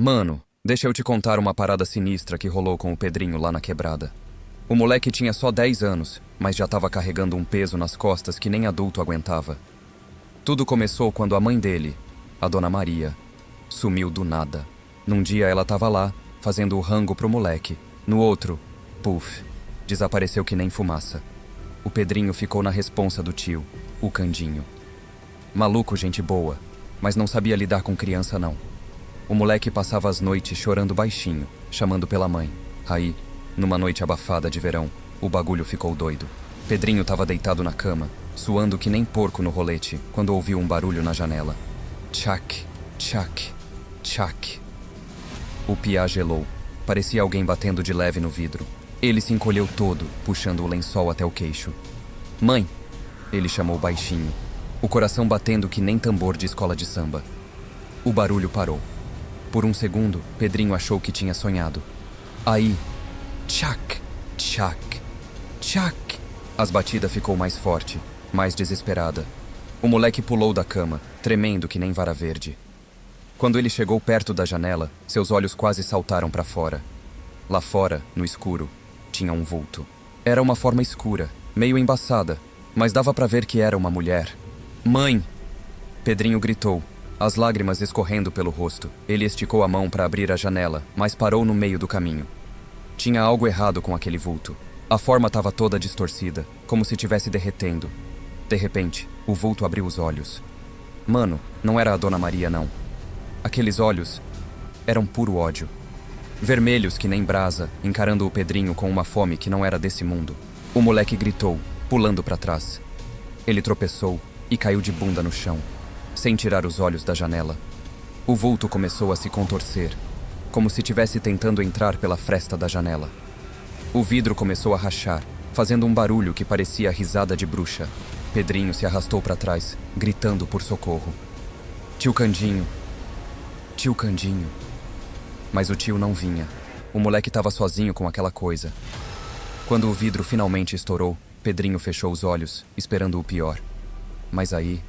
Mano, deixa eu te contar uma parada sinistra que rolou com o Pedrinho lá na quebrada. O moleque tinha só 10 anos, mas já tava carregando um peso nas costas que nem adulto aguentava. Tudo começou quando a mãe dele, a Dona Maria, sumiu do nada. Num dia ela tava lá, fazendo o rango pro moleque. No outro, puf, desapareceu que nem fumaça. O Pedrinho ficou na responsa do tio, o Candinho. Maluco, gente boa, mas não sabia lidar com criança não. O moleque passava as noites chorando baixinho, chamando pela mãe. Aí, numa noite abafada de verão, o bagulho ficou doido. Pedrinho tava deitado na cama, suando que nem porco no rolete, quando ouviu um barulho na janela. Tchac, tchac, tchac. O piá gelou. Parecia alguém batendo de leve no vidro. Ele se encolheu todo, puxando o lençol até o queixo. Mãe! Ele chamou baixinho, o coração batendo que nem tambor de escola de samba. O barulho parou. Por um segundo, Pedrinho achou que tinha sonhado. Aí, tchac, tchac, tchac. As batidas ficou mais forte, mais desesperada. O moleque pulou da cama, tremendo que nem vara verde. Quando ele chegou perto da janela, seus olhos quase saltaram para fora. Lá fora, no escuro, tinha um vulto. Era uma forma escura, meio embaçada, mas dava para ver que era uma mulher. Mãe! Pedrinho gritou, as lágrimas escorrendo pelo rosto. Ele esticou a mão para abrir a janela, mas parou no meio do caminho. Tinha algo errado com aquele vulto. A forma estava toda distorcida, como se estivesse derretendo. De repente, o vulto abriu os olhos. Mano, não era a Dona Maria, não. Aqueles olhos eram puro ódio. Vermelhos que nem brasa, encarando o Pedrinho com uma fome que não era desse mundo. O moleque gritou, pulando para trás. Ele tropeçou e caiu de bunda no chão, sem tirar os olhos da janela. O vulto começou a se contorcer, como se estivesse tentando entrar pela fresta da janela. O vidro começou a rachar, fazendo um barulho que parecia risada de bruxa. Pedrinho se arrastou para trás, gritando por socorro. Tio Candinho! Tio Candinho! Mas o tio não vinha. O moleque estava sozinho com aquela coisa. Quando o vidro finalmente estourou, Pedrinho fechou os olhos, esperando o pior. Mas aí,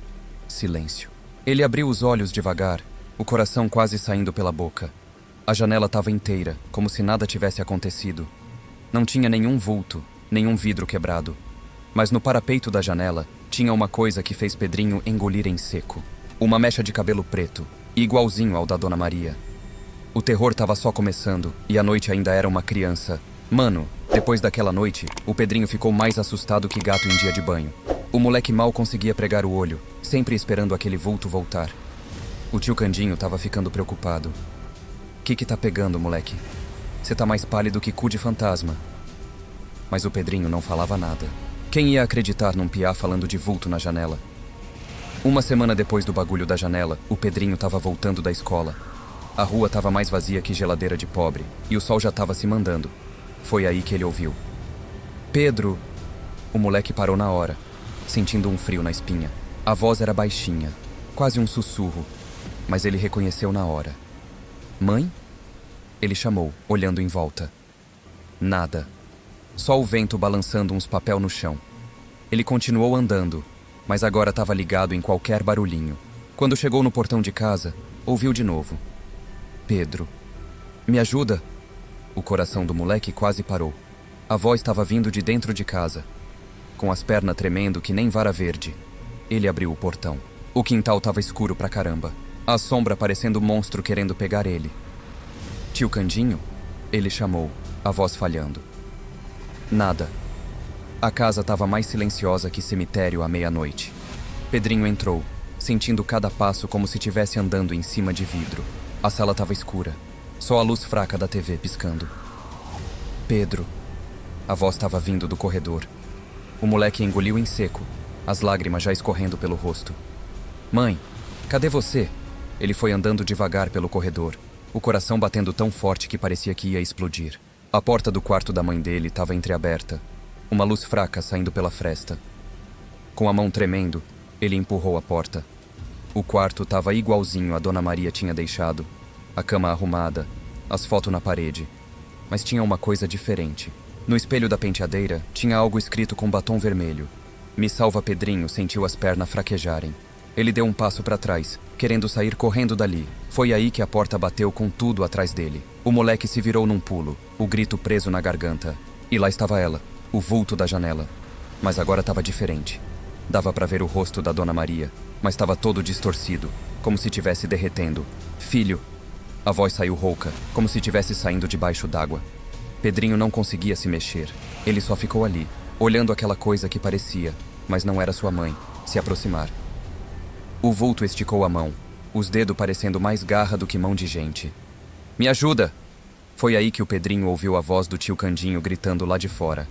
silêncio. Ele abriu os olhos devagar, o coração quase saindo pela boca. A janela estava inteira, como se nada tivesse acontecido. Não tinha nenhum vulto, nenhum vidro quebrado. Mas no parapeito da janela, tinha uma coisa que fez Pedrinho engolir em seco. Uma mecha de cabelo preto, igualzinho ao da Dona Maria. O terror estava só começando, e a noite ainda era uma criança. Mano, depois daquela noite, o Pedrinho ficou mais assustado que gato em dia de banho. O moleque mal conseguia pregar o olho, sempre esperando aquele vulto voltar. O tio Candinho estava ficando preocupado. Que tá pegando, moleque? Você tá mais pálido que cu de fantasma. Mas o Pedrinho não falava nada. Quem ia acreditar num piá falando de vulto na janela? Uma semana depois do bagulho da janela, o Pedrinho estava voltando da escola. A rua estava mais vazia que geladeira de pobre, e o sol já estava se mandando. Foi aí que ele ouviu. Pedro! O moleque parou na hora, sentindo um frio na espinha. A voz era baixinha, quase um sussurro, mas ele reconheceu na hora. Mãe? Ele chamou, olhando em volta. Nada. Só o vento balançando uns papel no chão. Ele continuou andando, mas agora estava ligado em qualquer barulhinho. Quando chegou no portão de casa, ouviu de novo. Pedro. Me ajuda? O coração do moleque quase parou. A voz estava vindo de dentro de casa. Com as pernas tremendo que nem vara verde. Ele abriu o portão. O quintal estava escuro pra caramba. A sombra parecendo um monstro querendo pegar ele. Tio Candinho? Ele chamou, a voz falhando. Nada. A casa estava mais silenciosa que cemitério à meia-noite. Pedrinho entrou, sentindo cada passo como se estivesse andando em cima de vidro. A sala estava escura, só a luz fraca da TV piscando. Pedro. A voz estava vindo do corredor. O moleque engoliu em seco, as lágrimas já escorrendo pelo rosto. Mãe, cadê você? Ele foi andando devagar pelo corredor, o coração batendo tão forte que parecia que ia explodir. A porta do quarto da mãe dele estava entreaberta, uma luz fraca saindo pela fresta. Com a mão tremendo, ele empurrou a porta. O quarto estava igualzinho a Dona Maria tinha deixado. A cama arrumada, as fotos na parede. Mas tinha uma coisa diferente. No espelho da penteadeira, tinha algo escrito com batom vermelho. Me salva, Pedrinho, sentiu as pernas fraquejarem. Ele deu um passo para trás, querendo sair correndo dali. Foi aí que a porta bateu com tudo atrás dele. O moleque se virou num pulo, o grito preso na garganta. E lá estava ela, o vulto da janela. Mas agora estava diferente. Dava para ver o rosto da Dona Maria, mas estava todo distorcido, como se estivesse derretendo. Filho! A voz saiu rouca, como se estivesse saindo debaixo d'água. Pedrinho não conseguia se mexer. Ele só ficou ali, olhando aquela coisa que parecia, mas não era sua mãe, se aproximar. O vulto esticou a mão, os dedos parecendo mais garra do que mão de gente. Me ajuda! Foi aí que o Pedrinho ouviu a voz do tio Candinho gritando lá de fora.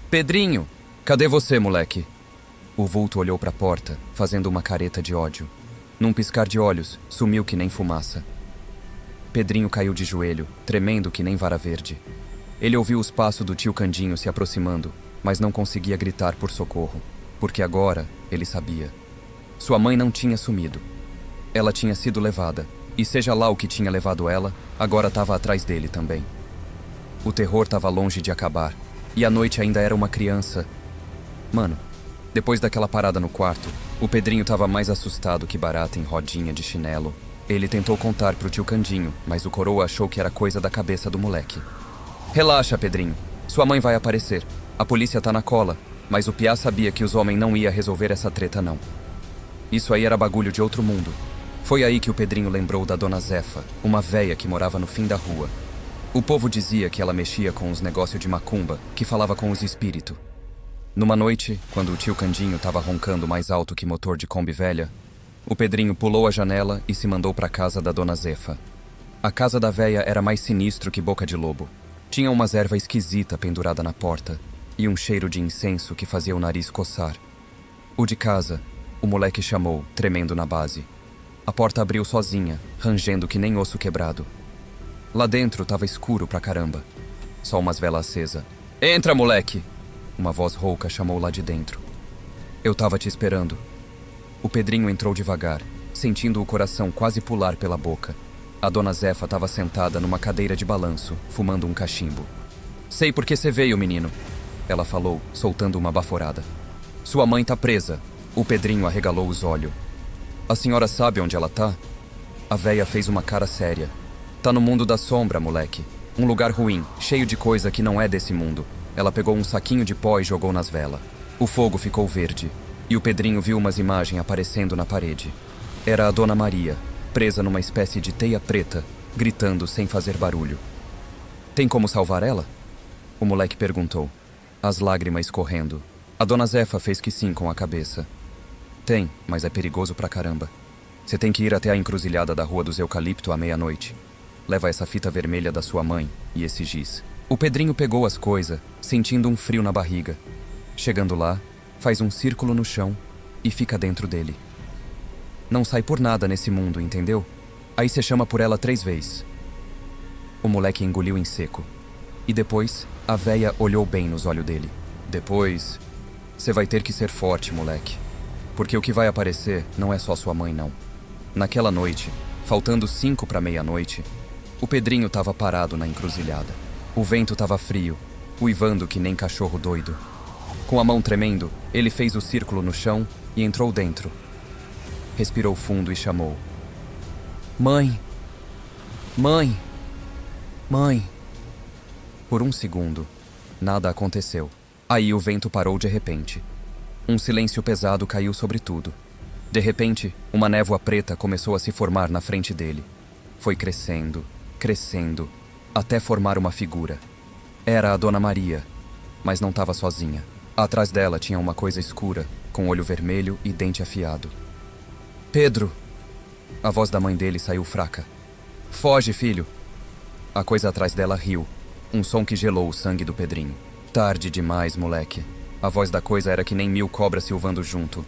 Pedrinho! Cadê você, moleque? O vulto olhou para a porta, fazendo uma careta de ódio. Num piscar de olhos, sumiu que nem fumaça. Pedrinho caiu de joelho, tremendo que nem vara verde. Ele ouviu os passos do tio Candinho se aproximando, mas não conseguia gritar por socorro, porque agora ele sabia. Sua mãe não tinha sumido. Ela tinha sido levada, e seja lá o que tinha levado ela, agora estava atrás dele também. O terror estava longe de acabar, e a noite ainda era uma criança. Mano, depois daquela parada no quarto, o Pedrinho estava mais assustado que barata em rodinha de chinelo. Ele tentou contar pro tio Candinho, mas o coroa achou que era coisa da cabeça do moleque. Relaxa, Pedrinho. Sua mãe vai aparecer. A polícia tá na cola, mas o piá sabia que os homens não ia resolver essa treta, não. Isso aí era bagulho de outro mundo. Foi aí que o Pedrinho lembrou da Dona Zefa, uma véia que morava no fim da rua. O povo dizia que ela mexia com os negócios de macumba, que falava com os espíritos. Numa noite, quando o tio Candinho estava roncando mais alto que motor de Kombi velha, o Pedrinho pulou a janela e se mandou para a casa da Dona Zefa. A casa da véia era mais sinistro que boca de lobo. Tinha umas ervas esquisita pendurada na porta e um cheiro de incenso que fazia o nariz coçar. O de casa, o moleque chamou, tremendo na base. A porta abriu sozinha, rangendo que nem osso quebrado. Lá dentro tava escuro pra caramba. Só umas velas acesas. Entra, moleque! Uma voz rouca chamou lá de dentro. Eu tava te esperando. O Pedrinho entrou devagar, sentindo o coração quase pular pela boca. A Dona Zefa estava sentada numa cadeira de balanço, fumando um cachimbo. Sei por que você veio, menino, ela falou, soltando uma baforada. Sua mãe tá presa. O Pedrinho arregalou os olhos. A senhora sabe onde ela tá? A véia fez uma cara séria. Tá no mundo da sombra, moleque. Um lugar ruim, cheio de coisa que não é desse mundo. Ela pegou um saquinho de pó e jogou nas velas. O fogo ficou verde, e o Pedrinho viu umas imagens aparecendo na parede. Era a Dona Maria, presa numa espécie de teia preta, gritando sem fazer barulho. Tem como salvar ela? O moleque perguntou, as lágrimas escorrendo. A Dona Zefa fez que sim com a cabeça. Tem, mas é perigoso pra caramba. Você tem que ir até a encruzilhada da Rua dos Eucalipto à meia-noite. Leva essa fita vermelha da sua mãe e esse giz. O Pedrinho pegou as coisas, sentindo um frio na barriga. Chegando lá, faz um círculo no chão e fica dentro dele. Não sai por nada nesse mundo, entendeu? Aí você chama por ela 3 vezes. O moleque engoliu em seco. E depois, a véia olhou bem nos olhos dele. Depois, você vai ter que ser forte, moleque. Porque o que vai aparecer não é só sua mãe, não. Naquela noite, faltando 5 para meia-noite, o Pedrinho estava parado na encruzilhada. O vento estava frio, uivando que nem cachorro doido. Com a mão tremendo, ele fez o círculo no chão e entrou dentro. Respirou fundo e chamou. Mãe! Mãe! Mãe! Por um segundo, nada aconteceu. Aí o vento parou de repente. Um silêncio pesado caiu sobre tudo. De repente, uma névoa preta começou a se formar na frente dele. Foi crescendo, crescendo, até formar uma figura. Era a Dona Maria, mas não estava sozinha. Atrás dela tinha uma coisa escura, com olho vermelho e dente afiado. Pedro! A voz da mãe dele saiu fraca. Foge, filho! A coisa atrás dela riu, um som que gelou o sangue do Pedrinho. Tarde demais, moleque. A voz da coisa era que nem 1000 cobras silvando junto.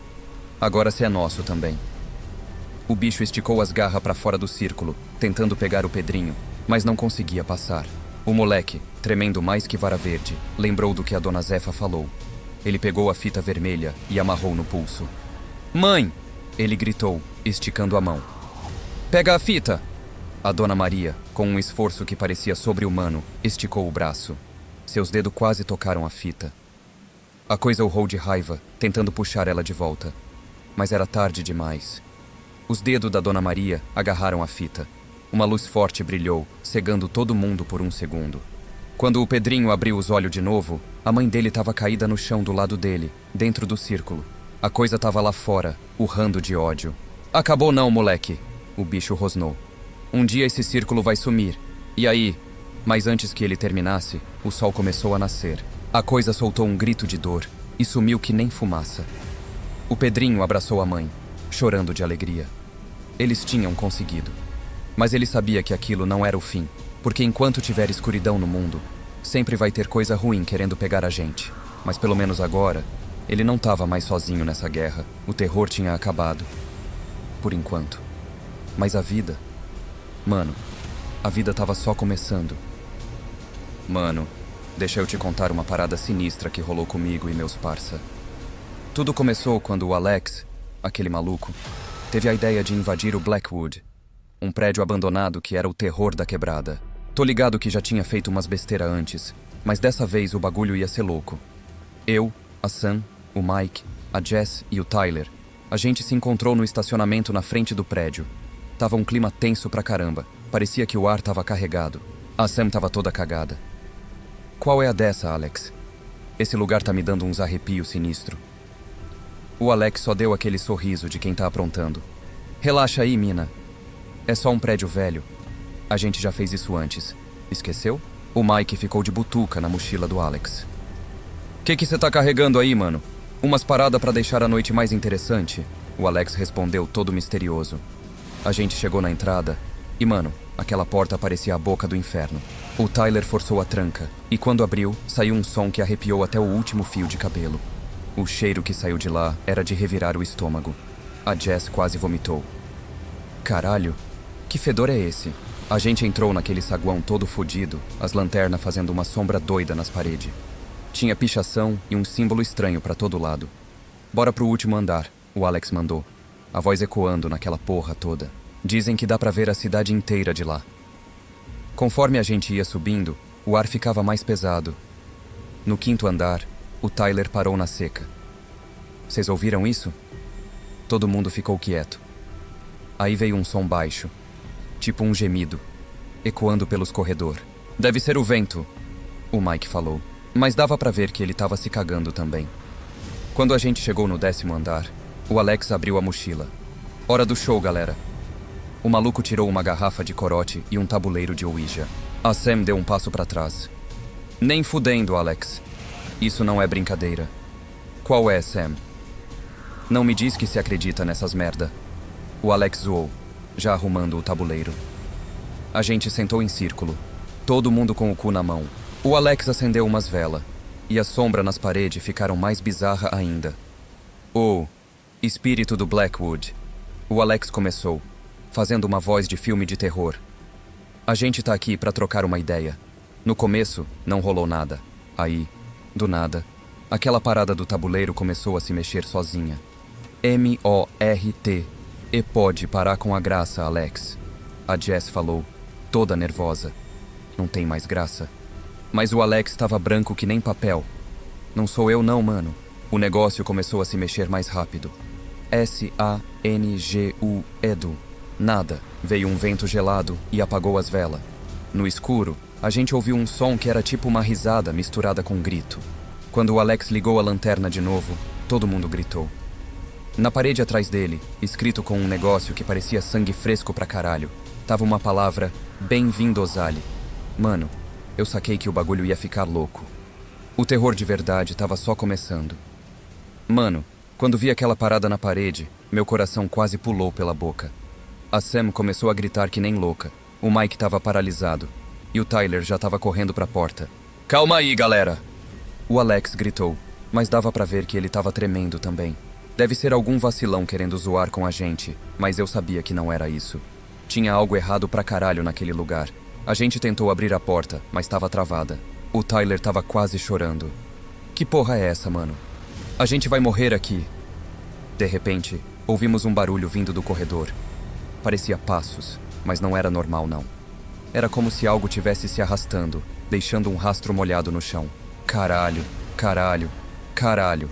Agora cê é nosso também. O bicho esticou as garras para fora do círculo, tentando pegar o Pedrinho, mas não conseguia passar. O moleque, tremendo mais que vara verde, lembrou do que a Dona Zefa falou. Ele pegou a fita vermelha e amarrou no pulso. Mãe! Ele gritou, esticando a mão. Pega a fita! A Dona Maria, com um esforço que parecia sobre-humano, esticou o braço. Seus dedos quase tocaram a fita. A coisa urrou de raiva, tentando puxar ela de volta. Mas era tarde demais. Os dedos da Dona Maria agarraram a fita. Uma luz forte brilhou, cegando todo mundo por um segundo. Quando o Pedrinho abriu os olhos de novo, a mãe dele estava caída no chão do lado dele, dentro do círculo. A coisa estava lá fora, urrando de ódio. Acabou não, moleque, o bicho rosnou. Um dia esse círculo vai sumir. E aí? Mas antes que ele terminasse, o sol começou a nascer. A coisa soltou um grito de dor e sumiu que nem fumaça. O Pedrinho abraçou a mãe, chorando de alegria. Eles tinham conseguido. Mas ele sabia que aquilo não era o fim, porque enquanto tiver escuridão no mundo, sempre vai ter coisa ruim querendo pegar a gente. Mas pelo menos agora, ele não estava mais sozinho nessa guerra. O terror tinha acabado. Por enquanto. Mas a vida... Mano, a vida tava só começando. Mano, deixa eu te contar uma parada sinistra que rolou comigo e meus parça. Tudo começou quando o Alex, aquele maluco, teve a ideia de invadir o Blackwood, um prédio abandonado que era o terror da quebrada. Tô ligado que já tinha feito umas besteiras antes, mas dessa vez o bagulho ia ser louco. Eu, a Sam, o Mike, a Jess e o Tyler, a gente se encontrou no estacionamento na frente do prédio. Tava um clima tenso pra caramba, parecia que o ar tava carregado. A Sam tava toda cagada. Qual é a dessa, Alex? Esse lugar tá me dando uns arrepios sinistro. O Alex só deu aquele sorriso de quem tá aprontando. Relaxa aí, mina. É só um prédio velho. A gente já fez isso antes. Esqueceu? O Mike ficou de butuca na mochila do Alex. Que você tá carregando aí, mano? Umas paradas pra deixar a noite mais interessante? O Alex respondeu todo misterioso. A gente chegou na entrada e, mano, aquela porta parecia a boca do inferno. O Tyler forçou a tranca e quando abriu, saiu um som que arrepiou até o último fio de cabelo. O cheiro que saiu de lá era de revirar o estômago. A Jess quase vomitou. Caralho, que fedor é esse? A gente entrou naquele saguão todo fodido, as lanternas fazendo uma sombra doida nas paredes. Tinha pichação e um símbolo estranho pra todo lado. Bora pro último andar, o Alex mandou. A voz ecoando naquela porra toda. Dizem que dá pra ver a cidade inteira de lá. Conforme a gente ia subindo, o ar ficava mais pesado. No quinto andar, o Tyler parou na seca. Vocês ouviram isso? Todo mundo ficou quieto. Aí veio um som baixo, tipo um gemido, ecoando pelos corredores. Deve ser o vento, o Mike falou. Mas dava pra ver que ele tava se cagando também. Quando a gente chegou no 10º andar, o Alex abriu a mochila. Hora do show, galera. O maluco tirou uma garrafa de corote e um tabuleiro de Ouija. A Sam deu um passo pra trás. Nem fudendo, Alex. Isso não é brincadeira. Qual é, Sam? Não me diz que se acredita nessas merda. O Alex zoou, já arrumando o tabuleiro. A gente sentou em círculo, todo mundo com o cu na mão. O Alex acendeu umas velas, e a sombra nas paredes ficaram mais bizarra ainda. Oh, espírito do Blackwood. O Alex começou, fazendo uma voz de filme de terror. A gente tá aqui pra trocar uma ideia. No começo, não rolou nada. Aí, do nada, aquela parada do tabuleiro começou a se mexer sozinha. M-O-R-T. E pode parar com a graça, Alex. A Jess falou, toda nervosa. Não tem mais graça. Mas o Alex estava branco que nem papel. Não sou eu não, mano. O negócio começou a se mexer mais rápido. S-A-N-G-U, Edu. Nada. Veio um vento gelado e apagou as velas. No escuro, a gente ouviu um som que era tipo uma risada misturada com um grito. Quando o Alex ligou a lanterna de novo, todo mundo gritou. Na parede atrás dele, escrito com um negócio que parecia sangue fresco pra caralho, tava uma palavra, Bem-vindo, Ozali. Mano, eu saquei que o bagulho ia ficar louco. O terror de verdade tava só começando. Mano, quando vi aquela parada na parede, meu coração quase pulou pela boca. A Sam começou a gritar que nem louca. O Mike tava paralisado. E o Tyler já tava correndo pra porta. Calma aí, galera! O Alex gritou, mas dava pra ver que ele tava tremendo também. Deve ser algum vacilão querendo zoar com a gente, mas eu sabia que não era isso. Tinha algo errado pra caralho naquele lugar. A gente tentou abrir a porta, mas estava travada. O Tyler tava quase chorando. Que porra é essa, mano? A gente vai morrer aqui. De repente, ouvimos um barulho vindo do corredor. Parecia passos, mas não era normal, não. Era como se algo tivesse se arrastando, deixando um rastro molhado no chão. Caralho, caralho, caralho.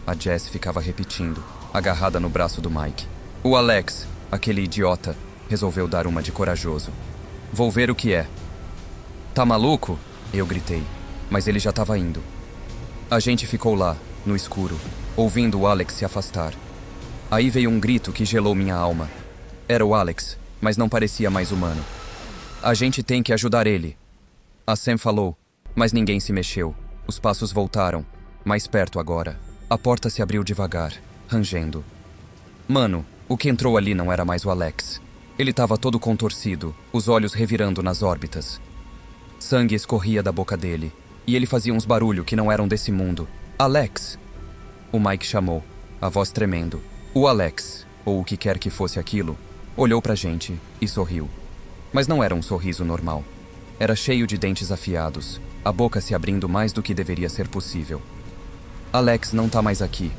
A Jess ficava repetindo, agarrada no braço do Mike. O Alex, Aquele idiota resolveu dar uma de corajoso. Vou ver o que é. Tá maluco? Eu gritei, mas ele já estava indo. A gente ficou lá, no escuro, ouvindo o Alex se afastar. Aí veio um grito que gelou minha alma. Era o Alex, mas não parecia mais humano. A gente tem que ajudar ele. A Sam falou, mas ninguém se mexeu. Os passos voltaram, mais perto agora. A porta se abriu devagar, rangendo. Mano, o que entrou ali não era mais o Alex. Ele estava todo contorcido, os olhos revirando nas órbitas. Sangue escorria da boca dele, e ele fazia uns barulhos que não eram desse mundo. Alex! O Mike chamou, a voz tremendo. O Alex, ou o que quer que fosse aquilo, olhou pra gente e sorriu. Mas não era um sorriso normal. Era cheio de dentes afiados, a boca se abrindo mais do que deveria ser possível. Alex não tá mais aqui.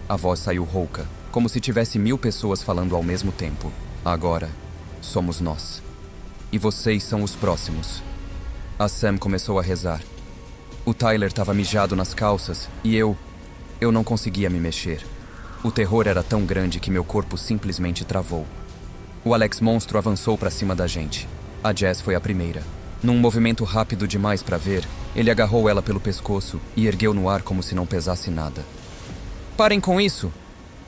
A voz saiu rouca, como se tivesse 1000 pessoas falando ao mesmo tempo. Agora, somos nós. E vocês são os próximos. A Sam começou a rezar. O Tyler estava mijado nas calças e eu não conseguia me mexer. O terror era tão grande que meu corpo simplesmente travou. O Alex monstro avançou para cima da gente. A Jess foi a primeira. Num movimento rápido demais para ver, ele agarrou ela pelo pescoço e ergueu no ar como se não pesasse nada. Parem com isso!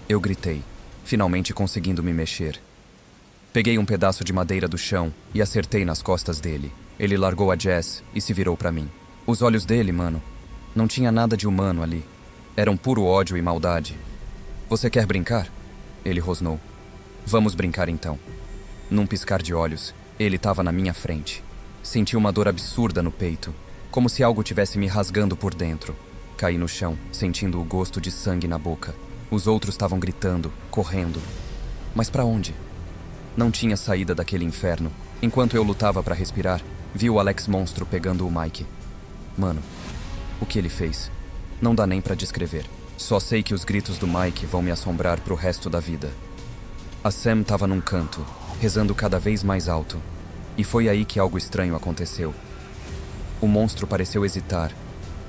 Eu gritei, finalmente conseguindo me mexer. Peguei um pedaço de madeira do chão e acertei nas costas dele. Ele largou a Jess e se virou para mim. Os olhos dele, mano, não tinha nada de humano ali. Eram puro ódio e maldade. Você quer brincar? Ele rosnou. Vamos brincar então. Num piscar de olhos, ele estava na minha frente. Senti uma dor absurda no peito, como se algo tivesse me rasgando por dentro. Caí no chão, sentindo o gosto de sangue na boca. Os outros estavam gritando, correndo. Mas para onde? Não tinha saída daquele inferno. Enquanto eu lutava para respirar, vi o Alex monstro pegando o Mike. Mano, o que ele fez? Não dá nem para descrever. Só sei que os gritos do Mike vão me assombrar pro resto da vida. A Sam estava num canto, rezando cada vez mais alto. E foi aí que algo estranho aconteceu. O monstro pareceu hesitar,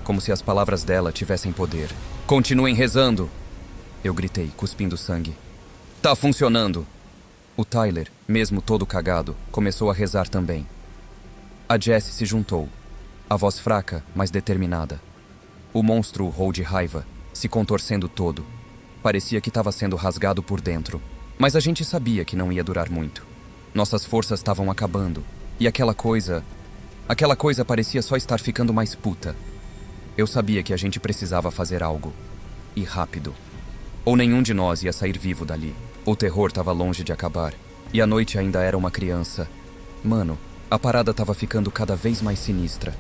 como se as palavras dela tivessem poder. Continuem rezando! Eu gritei, cuspindo sangue. Tá funcionando! O Tyler, mesmo todo cagado, começou a rezar também. A Jess se juntou, a voz fraca, mas determinada. O monstro urrou de raiva, se contorcendo todo. Parecia que estava sendo rasgado por dentro, mas a gente sabia que não ia durar muito. Nossas forças estavam acabando, e aquela coisa parecia só estar ficando mais puta. Eu sabia que a gente precisava fazer algo, e rápido. Ou nenhum de nós ia sair vivo dali. O terror estava longe de acabar, e a noite ainda era uma criança. Mano, a parada estava ficando cada vez mais sinistra.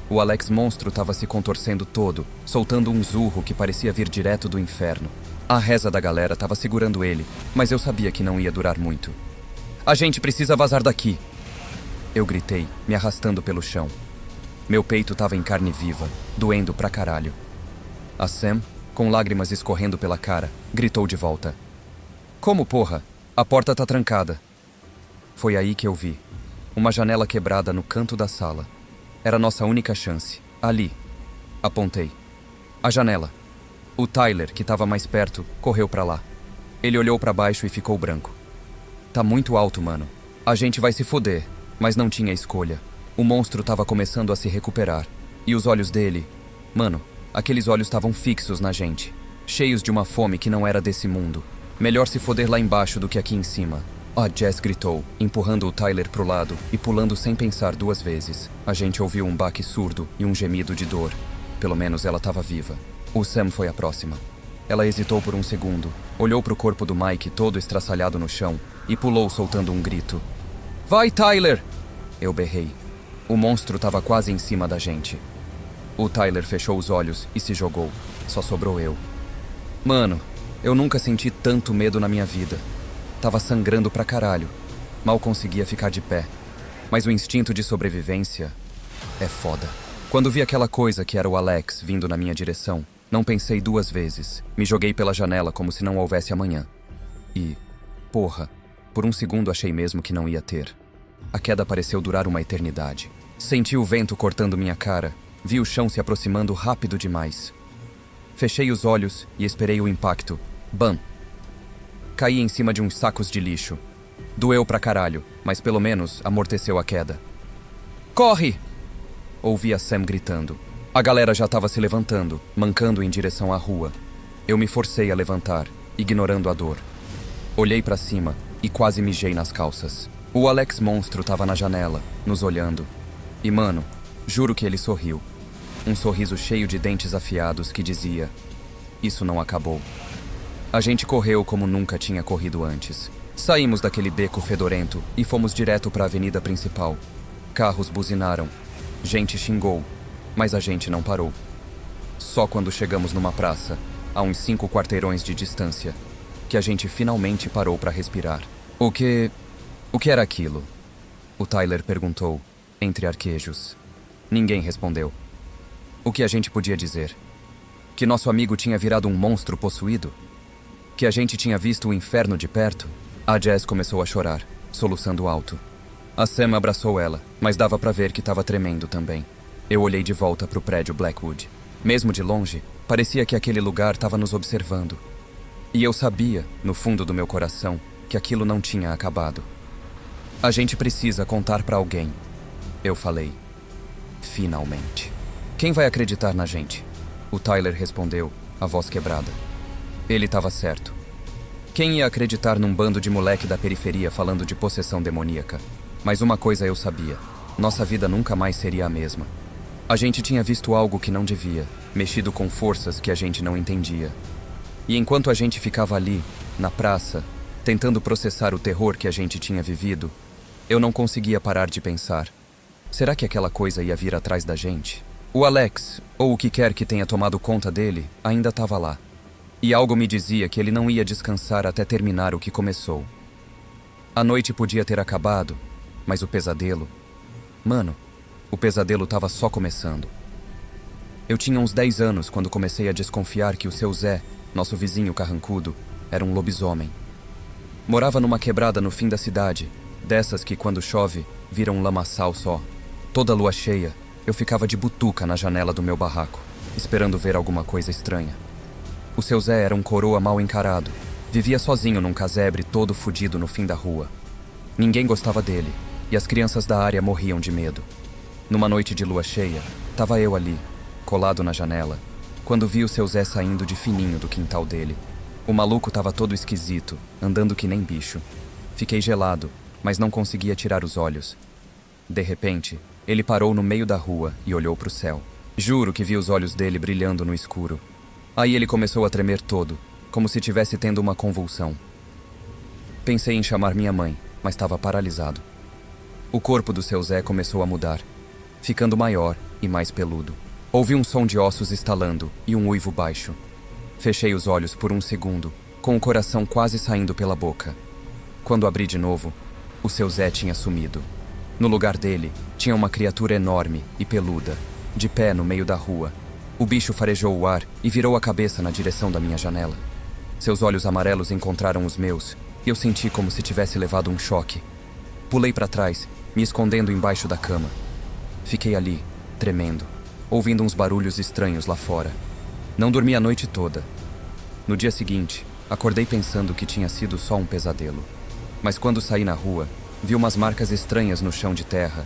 O Alex monstro estava se contorcendo todo, soltando um zurro que parecia vir direto do inferno. A reza da galera estava segurando ele, mas eu sabia que não ia durar muito. A gente precisa vazar daqui! Eu gritei, me arrastando pelo chão. Meu peito estava em carne viva, doendo pra caralho. A Sam, com lágrimas escorrendo pela cara, gritou de volta. Como porra? A porta tá trancada. Foi aí que eu vi. Uma janela quebrada no canto da sala. Era nossa única chance. Ali. Apontei. A janela. O Tyler, que estava mais perto, correu pra lá. Ele olhou pra baixo e ficou branco. Tá muito alto, mano. A gente vai se foder. Mas não tinha escolha. O monstro estava começando a se recuperar. E os olhos dele... Mano, aqueles olhos estavam fixos na gente. Cheios de uma fome que não era desse mundo. Melhor se foder lá embaixo do que aqui em cima. A Jess gritou, empurrando o Tyler pro lado e pulando sem pensar 2 vezes. A gente ouviu um baque surdo e um gemido de dor. Pelo menos ela estava viva. O Sam foi a próxima. Ela hesitou por um segundo, olhou pro corpo do Mike todo estraçalhado no chão e pulou soltando um grito. Vai, Tyler! Eu berrei. O monstro estava quase em cima da gente. O Tyler fechou os olhos e se jogou. Só sobrou eu. Mano, eu nunca senti tanto medo na minha vida. Tava sangrando pra caralho. Mal conseguia ficar de pé. Mas o instinto de sobrevivência é foda. Quando vi aquela coisa que era o Alex vindo na minha direção, não pensei 2 vezes. Me joguei pela janela como se não houvesse amanhã. E, porra, por um segundo achei mesmo que não ia ter. A queda pareceu durar uma eternidade. Senti o vento cortando minha cara. Vi o chão se aproximando rápido demais. Fechei os olhos e esperei o impacto. Bam! Caí em cima de uns sacos de lixo. Doeu pra caralho, mas pelo menos amorteceu a queda. Corre! Ouvi a Sam gritando. A galera já estava se levantando, mancando em direção à rua. Eu me forcei a levantar, ignorando a dor. Olhei pra cima e quase mijei nas calças. O Alex monstro estava na janela, nos olhando. E mano, juro que ele sorriu. Um sorriso cheio de dentes afiados que dizia: isso não acabou. A gente correu como nunca tinha corrido antes. Saímos daquele beco fedorento e fomos direto para a avenida principal. Carros buzinaram. Gente xingou, mas a gente não parou. Só quando chegamos numa praça, a uns 5 quarteirões de distância, que a gente finalmente parou para respirar. O que era aquilo? O Tyler perguntou, entre arquejos. Ninguém respondeu. O que a gente podia dizer? Que nosso amigo tinha virado um monstro possuído? Que a gente tinha visto o inferno de perto? A Jazz começou a chorar, soluçando alto. A Sam abraçou ela, mas dava pra ver que estava tremendo também. Eu olhei de volta pro prédio Blackwood. Mesmo de longe, parecia que aquele lugar estava nos observando. E eu sabia, no fundo do meu coração, que aquilo não tinha acabado. A gente precisa contar pra alguém, eu falei. Finalmente. Quem vai acreditar na gente? O Tyler respondeu, a voz quebrada. Ele estava certo. Quem ia acreditar num bando de moleque da periferia falando de possessão demoníaca? Mas uma coisa eu sabia. Nossa vida nunca mais seria a mesma. A gente tinha visto algo que não devia, mexido com forças que a gente não entendia. E enquanto a gente ficava ali, na praça, tentando processar o terror que a gente tinha vivido, eu não conseguia parar de pensar. Será que aquela coisa ia vir atrás da gente? O Alex, ou o que quer que tenha tomado conta dele, ainda estava lá. E algo me dizia que ele não ia descansar até terminar o que começou. A noite podia ter acabado, mas o pesadelo... Mano, o pesadelo estava só começando. Eu tinha uns 10 anos quando comecei a desconfiar que o seu Zé, nosso vizinho carrancudo, era um lobisomem. Morava numa quebrada no fim da cidade, dessas que quando chove, viram um lamaçal só. Toda lua cheia, eu ficava de butuca na janela do meu barraco, esperando ver alguma coisa estranha. O seu Zé era um coroa mal encarado. Vivia sozinho num casebre todo fudido no fim da rua. Ninguém gostava dele, e as crianças da área morriam de medo. Numa noite de lua cheia, tava eu ali, colado na janela, quando vi o seu Zé saindo de fininho do quintal dele. O maluco tava todo esquisito, andando que nem bicho. Fiquei gelado, mas não conseguia tirar os olhos. De repente, ele parou no meio da rua e olhou pro céu. Juro que vi os olhos dele brilhando no escuro. Aí ele começou a tremer todo, como se tivesse tendo uma convulsão. Pensei em chamar minha mãe, mas estava paralisado. O corpo do seu Zé começou a mudar, ficando maior e mais peludo. Ouvi um som de ossos estalando e um uivo baixo. Fechei os olhos por um segundo, com o coração quase saindo pela boca. Quando abri de novo, o seu Zé tinha sumido. No lugar dele, tinha uma criatura enorme e peluda, de pé no meio da rua. O bicho farejou o ar e virou a cabeça na direção da minha janela. Seus olhos amarelos encontraram os meus e eu senti como se tivesse levado um choque. Pulei para trás, me escondendo embaixo da cama. Fiquei ali, tremendo, ouvindo uns barulhos estranhos lá fora. Não dormi a noite toda. No dia seguinte, acordei pensando que tinha sido só um pesadelo. Mas quando saí na rua, vi umas marcas estranhas no chão de terra.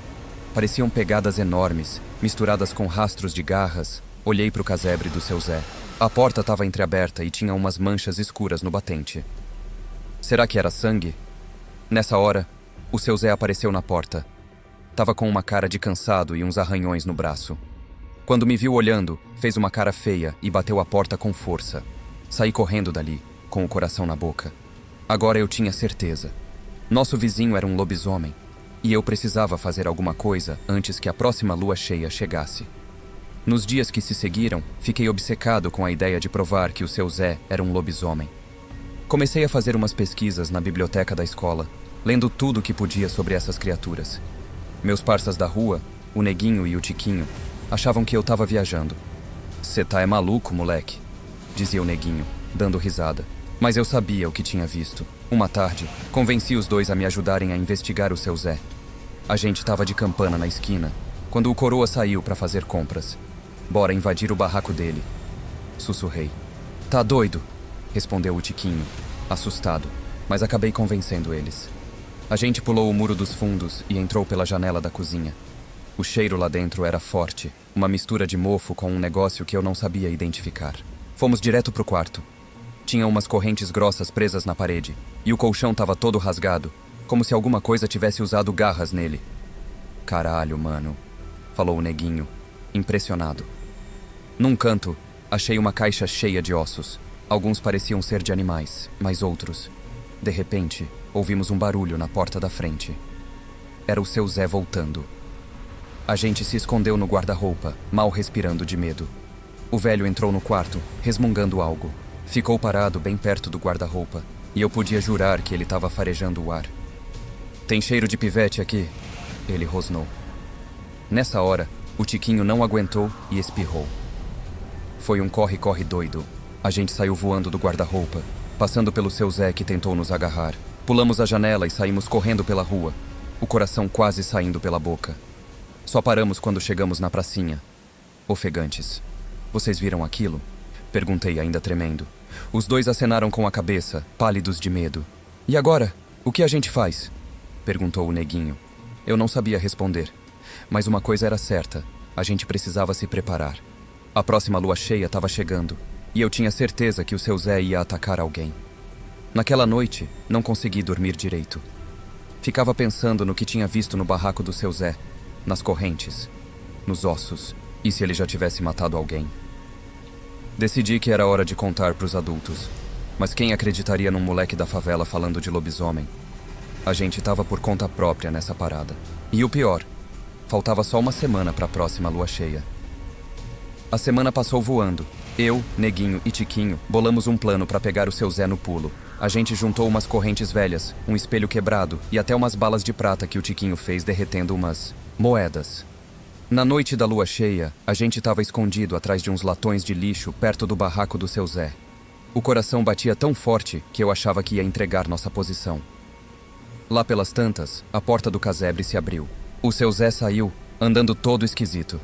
Pareciam pegadas enormes, misturadas com rastros de garras. Olhei para o casebre do seu Zé. A porta estava entreaberta e tinha umas manchas escuras no batente. Será que era sangue? Nessa hora, o seu Zé apareceu na porta. Tava com uma cara de cansado e uns arranhões no braço. Quando me viu olhando, fez uma cara feia e bateu a porta com força. Saí correndo dali, com o coração na boca. Agora eu tinha certeza. Nosso vizinho era um lobisomem, e eu precisava fazer alguma coisa antes que a próxima lua cheia chegasse. Nos dias que se seguiram, fiquei obcecado com a ideia de provar que o seu Zé era um lobisomem. Comecei a fazer umas pesquisas na biblioteca da escola, lendo tudo o que podia sobre essas criaturas. Meus parças da rua, o Neguinho e o Tiquinho, achavam que eu tava viajando. "Cê tá é maluco, moleque", dizia o Neguinho, dando risada. Mas eu sabia o que tinha visto. Uma tarde, convenci os dois a me ajudarem a investigar o seu Zé. A gente tava de campana na esquina, quando o coroa saiu para fazer compras. "Bora invadir o barraco dele", sussurrei. "Tá doido?", respondeu o Tiquinho, assustado, mas acabei convencendo eles. A gente pulou o muro dos fundos e entrou pela janela da cozinha. O cheiro lá dentro era forte, uma mistura de mofo com um negócio que eu não sabia identificar. Fomos direto pro quarto. Tinha umas correntes grossas presas na parede, e o colchão estava todo rasgado, como se alguma coisa tivesse usado garras nele. Caralho, mano, falou o neguinho, impressionado. Num canto, achei uma caixa cheia de ossos. Alguns pareciam ser de animais, mas outros. De repente, ouvimos um barulho na porta da frente. Era o seu Zé voltando. A gente se escondeu no guarda-roupa, mal respirando de medo. O velho entrou no quarto, resmungando algo. Ficou parado bem perto do guarda-roupa, e eu podia jurar que ele estava farejando o ar. Tem cheiro de pivete aqui, ele rosnou. Nessa hora, o Tiquinho não aguentou e espirrou. Foi um corre-corre doido. A gente saiu voando do guarda-roupa, passando pelo seu Zé que tentou nos agarrar. Pulamos a janela e saímos correndo pela rua, o coração quase saindo pela boca. Só paramos quando chegamos na pracinha. Ofegantes. Vocês viram aquilo? Perguntei, ainda tremendo. Os dois acenaram com a cabeça, pálidos de medo. E agora? O que a gente faz? Perguntou o neguinho. Eu não sabia responder. Mas uma coisa era certa. A gente precisava se preparar. A próxima lua cheia estava chegando. E eu tinha certeza que o seu Zé ia atacar alguém. Naquela noite, não consegui dormir direito. Ficava pensando no que tinha visto no barraco do seu Zé. Nas correntes. Nos ossos. E se ele já tivesse matado alguém? Decidi que era hora de contar para os adultos. Mas quem acreditaria num moleque da favela falando de lobisomem? A gente estava por conta própria nessa parada. E o pior, faltava só uma semana para a próxima lua cheia. A semana passou voando. Eu, Neguinho e Tiquinho bolamos um plano para pegar o seu Zé no pulo. A gente juntou umas correntes velhas, um espelho quebrado e até umas balas de prata que o Tiquinho fez derretendo umas moedas. Na noite da lua cheia, a gente estava escondido atrás de uns latões de lixo perto do barraco do seu Zé. O coração batia tão forte que eu achava que ia entregar nossa posição. Lá pelas tantas, a porta do casebre se abriu. O seu Zé saiu, andando todo esquisito.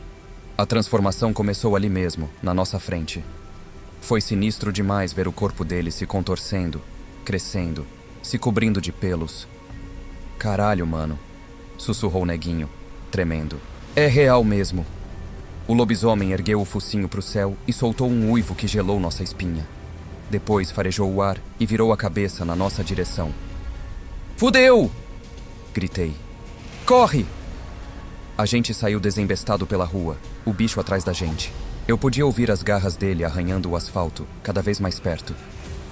A transformação começou ali mesmo, na nossa frente. Foi sinistro demais ver o corpo dele se contorcendo, crescendo, se cobrindo de pelos. Caralho, mano, sussurrou o neguinho, tremendo. É real mesmo. O lobisomem ergueu o focinho pro céu e soltou um uivo que gelou nossa espinha. Depois farejou o ar e virou a cabeça na nossa direção. Fudeu! Gritei. Corre! A gente saiu desembestado pela rua, o bicho atrás da gente. Eu podia ouvir as garras dele arranhando o asfalto, cada vez mais perto.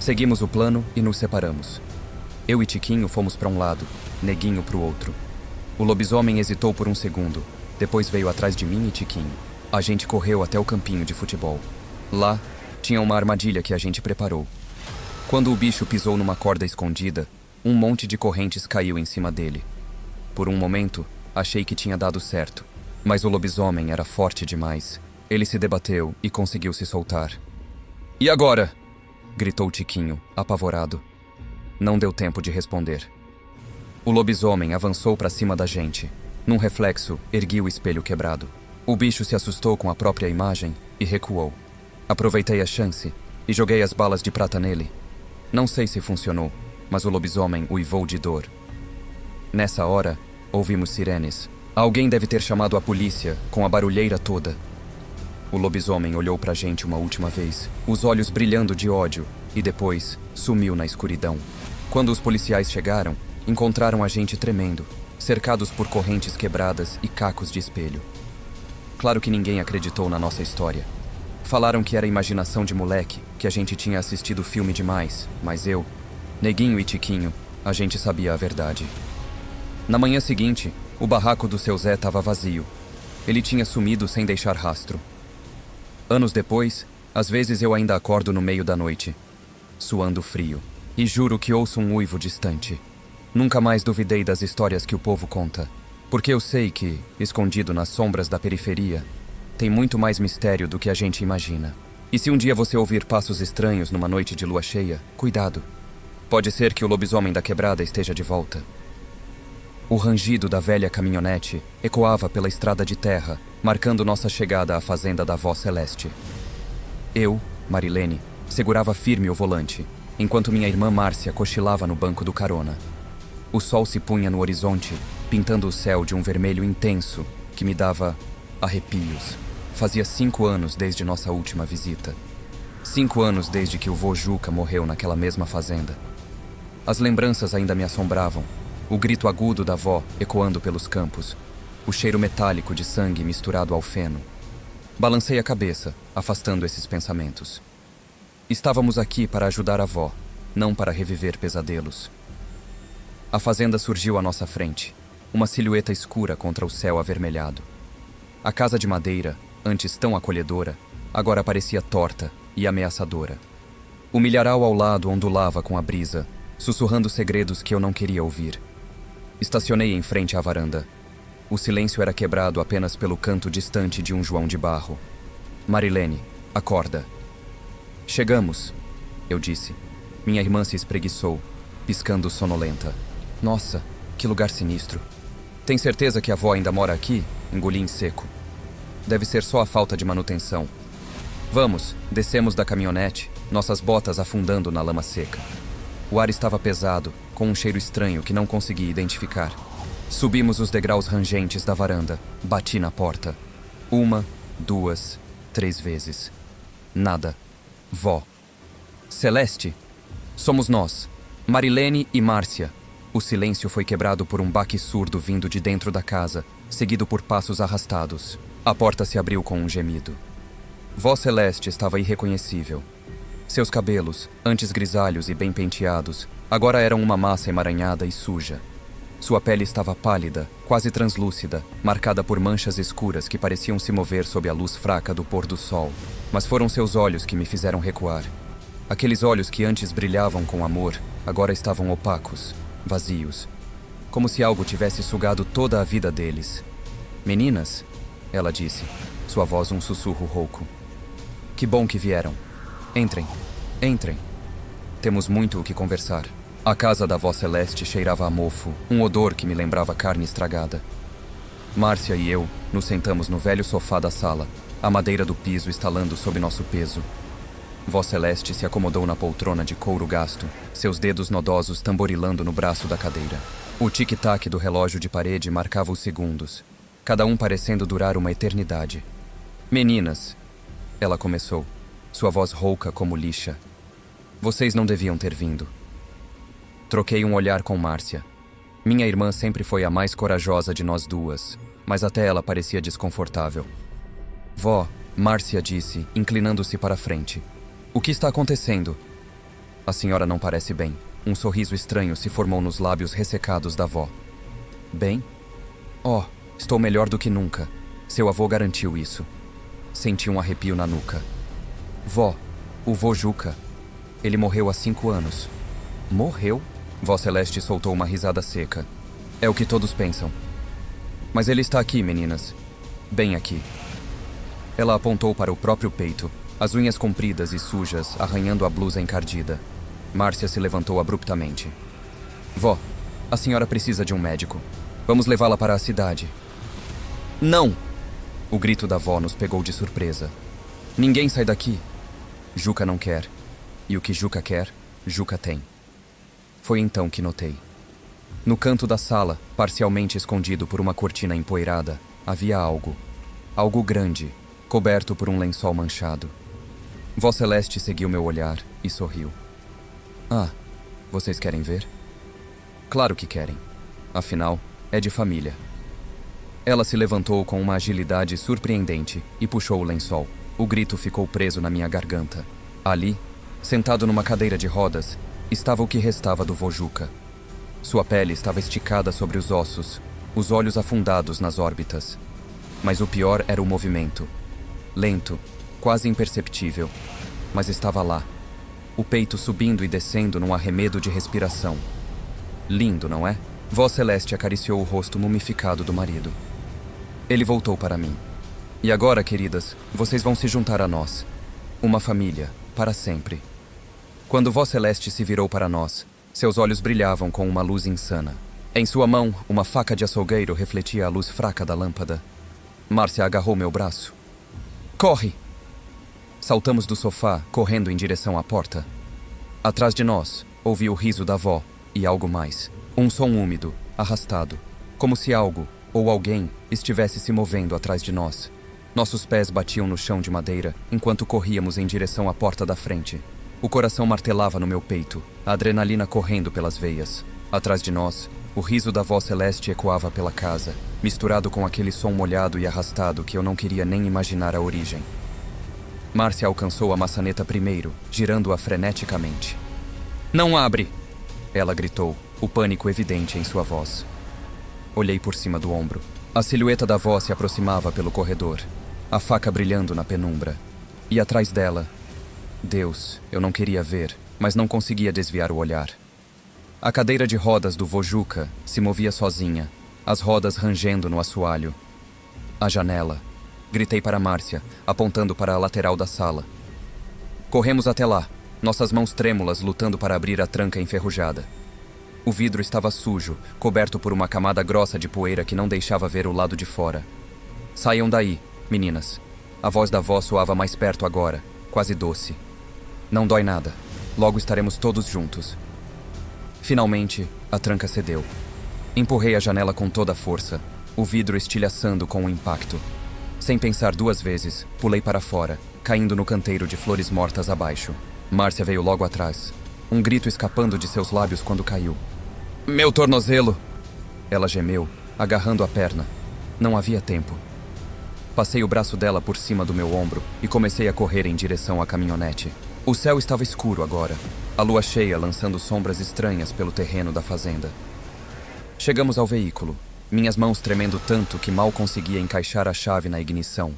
Seguimos o plano e nos separamos. Eu e Tiquinho fomos para um lado, Neguinho pro outro. O lobisomem hesitou por um segundo, depois veio atrás de mim e Tiquinho. A gente correu até o campinho de futebol. Lá, tinha uma armadilha que a gente preparou. Quando o bicho pisou numa corda escondida, um monte de correntes caiu em cima dele. Por um momento, achei que tinha dado certo, mas o lobisomem era forte demais. Ele se debateu e conseguiu se soltar. E agora? Gritou Tiquinho, apavorado. Não deu tempo de responder. O lobisomem avançou para cima da gente. Num reflexo, ergui o espelho quebrado. O bicho se assustou com a própria imagem e recuou. Aproveitei a chance e joguei as balas de prata nele. Não sei se funcionou, mas o lobisomem uivou de dor. Nessa hora, ouvimos sirenes. Alguém deve ter chamado a polícia, com a barulheira toda. O lobisomem olhou pra gente uma última vez, os olhos brilhando de ódio, e depois sumiu na escuridão. Quando os policiais chegaram, encontraram a gente tremendo, cercados por correntes quebradas e cacos de espelho. Claro que ninguém acreditou na nossa história. Falaram que era imaginação de moleque, que a gente tinha assistido filme demais, mas eu, Neguinho e Tiquinho, a gente sabia a verdade. Na manhã seguinte, o barraco do seu Zé estava vazio. Ele tinha sumido sem deixar rastro. Anos depois, às vezes eu ainda acordo no meio da noite, suando frio, e juro que ouço um uivo distante. Nunca mais duvidei das histórias que o povo conta, porque eu sei que, escondido nas sombras da periferia, tem muito mais mistério do que a gente imagina. E se um dia você ouvir passos estranhos numa noite de lua cheia, cuidado. Pode ser que o lobisomem da quebrada esteja de volta. O rangido da velha caminhonete ecoava pela estrada de terra, marcando nossa chegada à fazenda da avó Celeste. Eu, Marilene, segurava firme o volante, enquanto minha irmã Márcia cochilava no banco do carona. O sol se punha no horizonte, pintando o céu de um vermelho intenso que me dava arrepios. Fazia 5 anos desde nossa última visita. 5 anos desde que o vô Juca morreu naquela mesma fazenda. As lembranças ainda me assombravam. O grito agudo da avó ecoando pelos campos. O cheiro metálico de sangue misturado ao feno. Balancei a cabeça, afastando esses pensamentos. Estávamos aqui para ajudar a avó, não para reviver pesadelos. A fazenda surgiu à nossa frente, uma silhueta escura contra o céu avermelhado. A casa de madeira, antes tão acolhedora, agora parecia torta e ameaçadora. O milharal ao lado ondulava com a brisa, sussurrando segredos que eu não queria ouvir. Estacionei em frente à varanda. O silêncio era quebrado apenas pelo canto distante de um João de barro. Marilene, acorda. Chegamos, eu disse. Minha irmã se espreguiçou, piscando sonolenta. Nossa, que lugar sinistro. Tem certeza que a avó ainda mora aqui? Engoli em seco. Deve ser só a falta de manutenção. Vamos, descemos da caminhonete, nossas botas afundando na lama seca. O ar estava pesado, com um cheiro estranho que não consegui identificar. Subimos os degraus rangentes da varanda. Bati na porta. 1, 2, 3 vezes. Nada. Vó. Celeste? Somos nós. Marilene e Márcia. O silêncio foi quebrado por um baque surdo vindo de dentro da casa, seguido por passos arrastados. A porta se abriu com um gemido. Vó Celeste estava irreconhecível. Seus cabelos, antes grisalhos e bem penteados, agora eram uma massa emaranhada e suja. Sua pele estava pálida, quase translúcida, marcada por manchas escuras que pareciam se mover sob a luz fraca do pôr do sol. Mas foram seus olhos que me fizeram recuar. Aqueles olhos que antes brilhavam com amor, agora estavam opacos, vazios. Como se algo tivesse sugado toda a vida deles. Meninas, ela disse, sua voz um sussurro rouco. Que bom que vieram. Entrem, entrem. Temos muito o que conversar. A casa da avó Celeste cheirava a mofo, um odor que me lembrava carne estragada. Márcia e eu nos sentamos no velho sofá da sala, a madeira do piso estalando sob nosso peso. Vó Celeste se acomodou na poltrona de couro gasto, seus dedos nodosos tamborilando no braço da cadeira. O tic-tac do relógio de parede marcava os segundos, cada um parecendo durar uma eternidade. Meninas, ela começou, sua voz rouca como lixa. Vocês não deviam ter vindo. Troquei um olhar com Márcia. Minha irmã sempre foi a mais corajosa de nós duas, mas até ela parecia desconfortável. Vó, Márcia disse, inclinando-se para a frente. O que está acontecendo? A senhora não parece bem. Um sorriso estranho se formou nos lábios ressecados da avó. Bem? Oh, estou melhor do que nunca. Seu avô garantiu isso. Senti um arrepio na nuca. Vó, o vô Juca. Ele morreu há 5 anos. Morreu? Vó Celeste soltou uma risada seca. É o que todos pensam. Mas ele está aqui, meninas. Bem aqui. Ela apontou para o próprio peito, as unhas compridas e sujas arranhando a blusa encardida. Márcia se levantou abruptamente. Vó, a senhora precisa de um médico. Vamos levá-la para a cidade. Não! O grito da avó nos pegou de surpresa. Ninguém sai daqui. Juca não quer. E o que Juca quer, Juca tem. Foi então que notei. No canto da sala, parcialmente escondido por uma cortina empoeirada, havia algo. Algo grande, coberto por um lençol manchado. Vó Celeste seguiu meu olhar e sorriu. Ah, vocês querem ver? Claro que querem. Afinal, é de família. Ela se levantou com uma agilidade surpreendente e puxou o lençol. O grito ficou preso na minha garganta. Ali, sentado numa cadeira de rodas, estava o que restava do vô Juca. Sua pele estava esticada sobre os ossos, os olhos afundados nas órbitas. Mas o pior era o movimento. Lento, quase imperceptível, mas estava lá. O peito subindo e descendo num arremedo de respiração. Lindo, não é? Vó Celeste acariciou o rosto mumificado do marido. Ele voltou para mim. E agora, queridas, vocês vão se juntar a nós. Uma família, para sempre. Quando Vó Celeste se virou para nós, seus olhos brilhavam com uma luz insana. Em sua mão, uma faca de açougueiro refletia a luz fraca da lâmpada. Márcia agarrou meu braço. Corre! Saltamos do sofá, correndo em direção à porta. Atrás de nós, ouvi o riso da avó e algo mais. Um som úmido, arrastado, como se algo, ou alguém, estivesse se movendo atrás de nós. Nossos pés batiam no chão de madeira enquanto corríamos em direção à porta da frente. O coração martelava no meu peito, a adrenalina correndo pelas veias. Atrás de nós, o riso da voz celeste ecoava pela casa, misturado com aquele som molhado e arrastado que eu não queria nem imaginar a origem. Márcia alcançou a maçaneta primeiro, girando-a freneticamente. "Não abre!" Ela gritou, o pânico evidente em sua voz. Olhei por cima do ombro. A silhueta da voz se aproximava pelo corredor, a faca brilhando na penumbra. E atrás dela... Deus, eu não queria ver, mas não conseguia desviar o olhar. A cadeira de rodas do Vojuca se movia sozinha, as rodas rangendo no assoalho. A janela. Gritei para Márcia, apontando para a lateral da sala. Corremos até lá, nossas mãos trêmulas lutando para abrir a tranca enferrujada. O vidro estava sujo, coberto por uma camada grossa de poeira que não deixava ver o lado de fora. "Saiam daí, meninas." A voz da avó soava mais perto agora, quase doce. "Não dói nada. Logo estaremos todos juntos." Finalmente, a tranca cedeu. Empurrei a janela com toda a força, o vidro estilhaçando com o impacto. Sem pensar duas vezes, pulei para fora, caindo no canteiro de flores mortas abaixo. Márcia veio logo atrás, um grito escapando de seus lábios quando caiu. "Meu tornozelo!" Ela gemeu, agarrando a perna. Não havia tempo. Passei o braço dela por cima do meu ombro e comecei a correr em direção à caminhonete. O céu estava escuro agora, a lua cheia lançando sombras estranhas pelo terreno da fazenda. Chegamos ao veículo, minhas mãos tremendo tanto que mal conseguia encaixar a chave na ignição.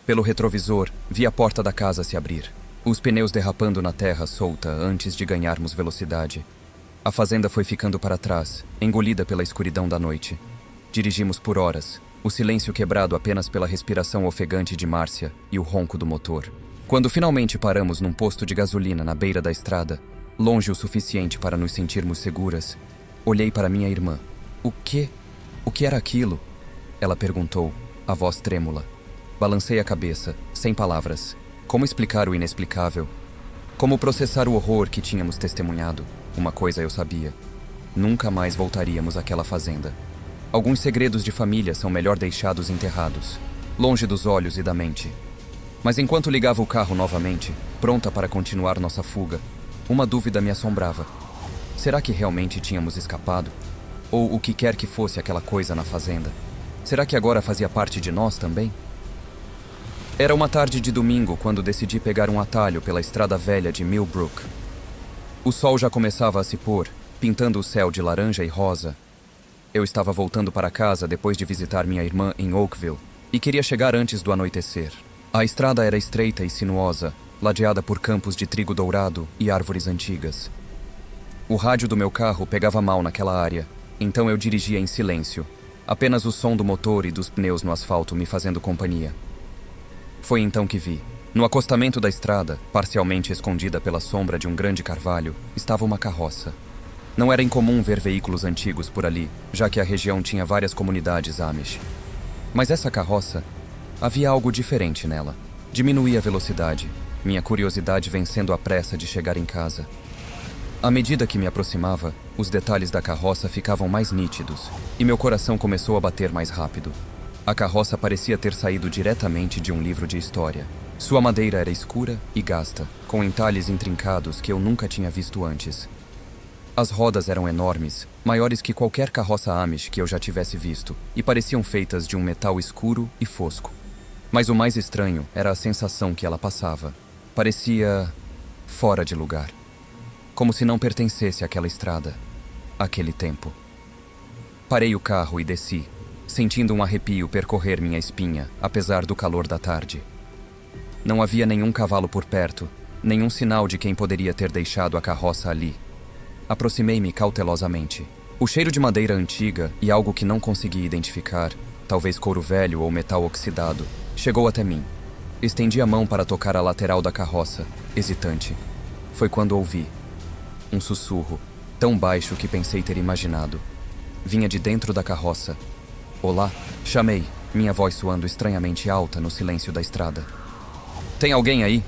Pelo retrovisor, vi a porta da casa se abrir, os pneus derrapando na terra solta antes de ganharmos velocidade. A fazenda foi ficando para trás, engolida pela escuridão da noite. Dirigimos por horas, o silêncio quebrado apenas pela respiração ofegante de Márcia e o ronco do motor. Quando finalmente paramos num posto de gasolina na beira da estrada, longe o suficiente para nos sentirmos seguras, olhei para minha irmã. O que era aquilo?" Ela perguntou, a voz trêmula. Balancei a cabeça, sem palavras. Como explicar o inexplicável? Como processar o horror que tínhamos testemunhado? Uma coisa eu sabia. Nunca mais voltaríamos àquela fazenda. Alguns segredos de família são melhor deixados enterrados, longe dos olhos e da mente. Mas enquanto ligava o carro novamente, pronta para continuar nossa fuga, uma dúvida me assombrava. Será que realmente tínhamos escapado? Ou o que quer que fosse aquela coisa na fazenda? Será que agora fazia parte de nós também? Era uma tarde de domingo quando decidi pegar um atalho pela estrada velha de Millbrook. O sol já começava a se pôr, pintando o céu de laranja e rosa. Eu estava voltando para casa depois de visitar minha irmã em Oakville e queria chegar antes do anoitecer. A estrada era estreita e sinuosa, ladeada por campos de trigo dourado e árvores antigas. O rádio do meu carro pegava mal naquela área, então eu dirigia em silêncio, apenas o som do motor e dos pneus no asfalto me fazendo companhia. Foi então que vi. No acostamento da estrada, parcialmente escondida pela sombra de um grande carvalho, estava uma carroça. Não era incomum ver veículos antigos por ali, já que a região tinha várias comunidades Amish. Mas essa carroça, havia algo diferente nela. Diminuí a velocidade, minha curiosidade vencendo a pressa de chegar em casa. À medida que me aproximava, os detalhes da carroça ficavam mais nítidos e meu coração começou a bater mais rápido. A carroça parecia ter saído diretamente de um livro de história. Sua madeira era escura e gasta, com entalhes intrincados que eu nunca tinha visto antes. As rodas eram enormes, maiores que qualquer carroça Amish que eu já tivesse visto, e pareciam feitas de um metal escuro e fosco. Mas o mais estranho era a sensação que ela passava. Parecia fora de lugar. Como se não pertencesse àquela estrada, àquele tempo. Parei o carro e desci, sentindo um arrepio percorrer minha espinha, apesar do calor da tarde. Não havia nenhum cavalo por perto, nenhum sinal de quem poderia ter deixado a carroça ali. Aproximei-me cautelosamente. O cheiro de madeira antiga e algo que não consegui identificar, talvez couro velho ou metal oxidado, chegou até mim. Estendi a mão para tocar a lateral da carroça, hesitante. Foi quando ouvi um sussurro, tão baixo que pensei ter imaginado. Vinha de dentro da carroça. "Olá", chamei, minha voz soando estranhamente alta no silêncio da estrada. "Tem alguém aí?"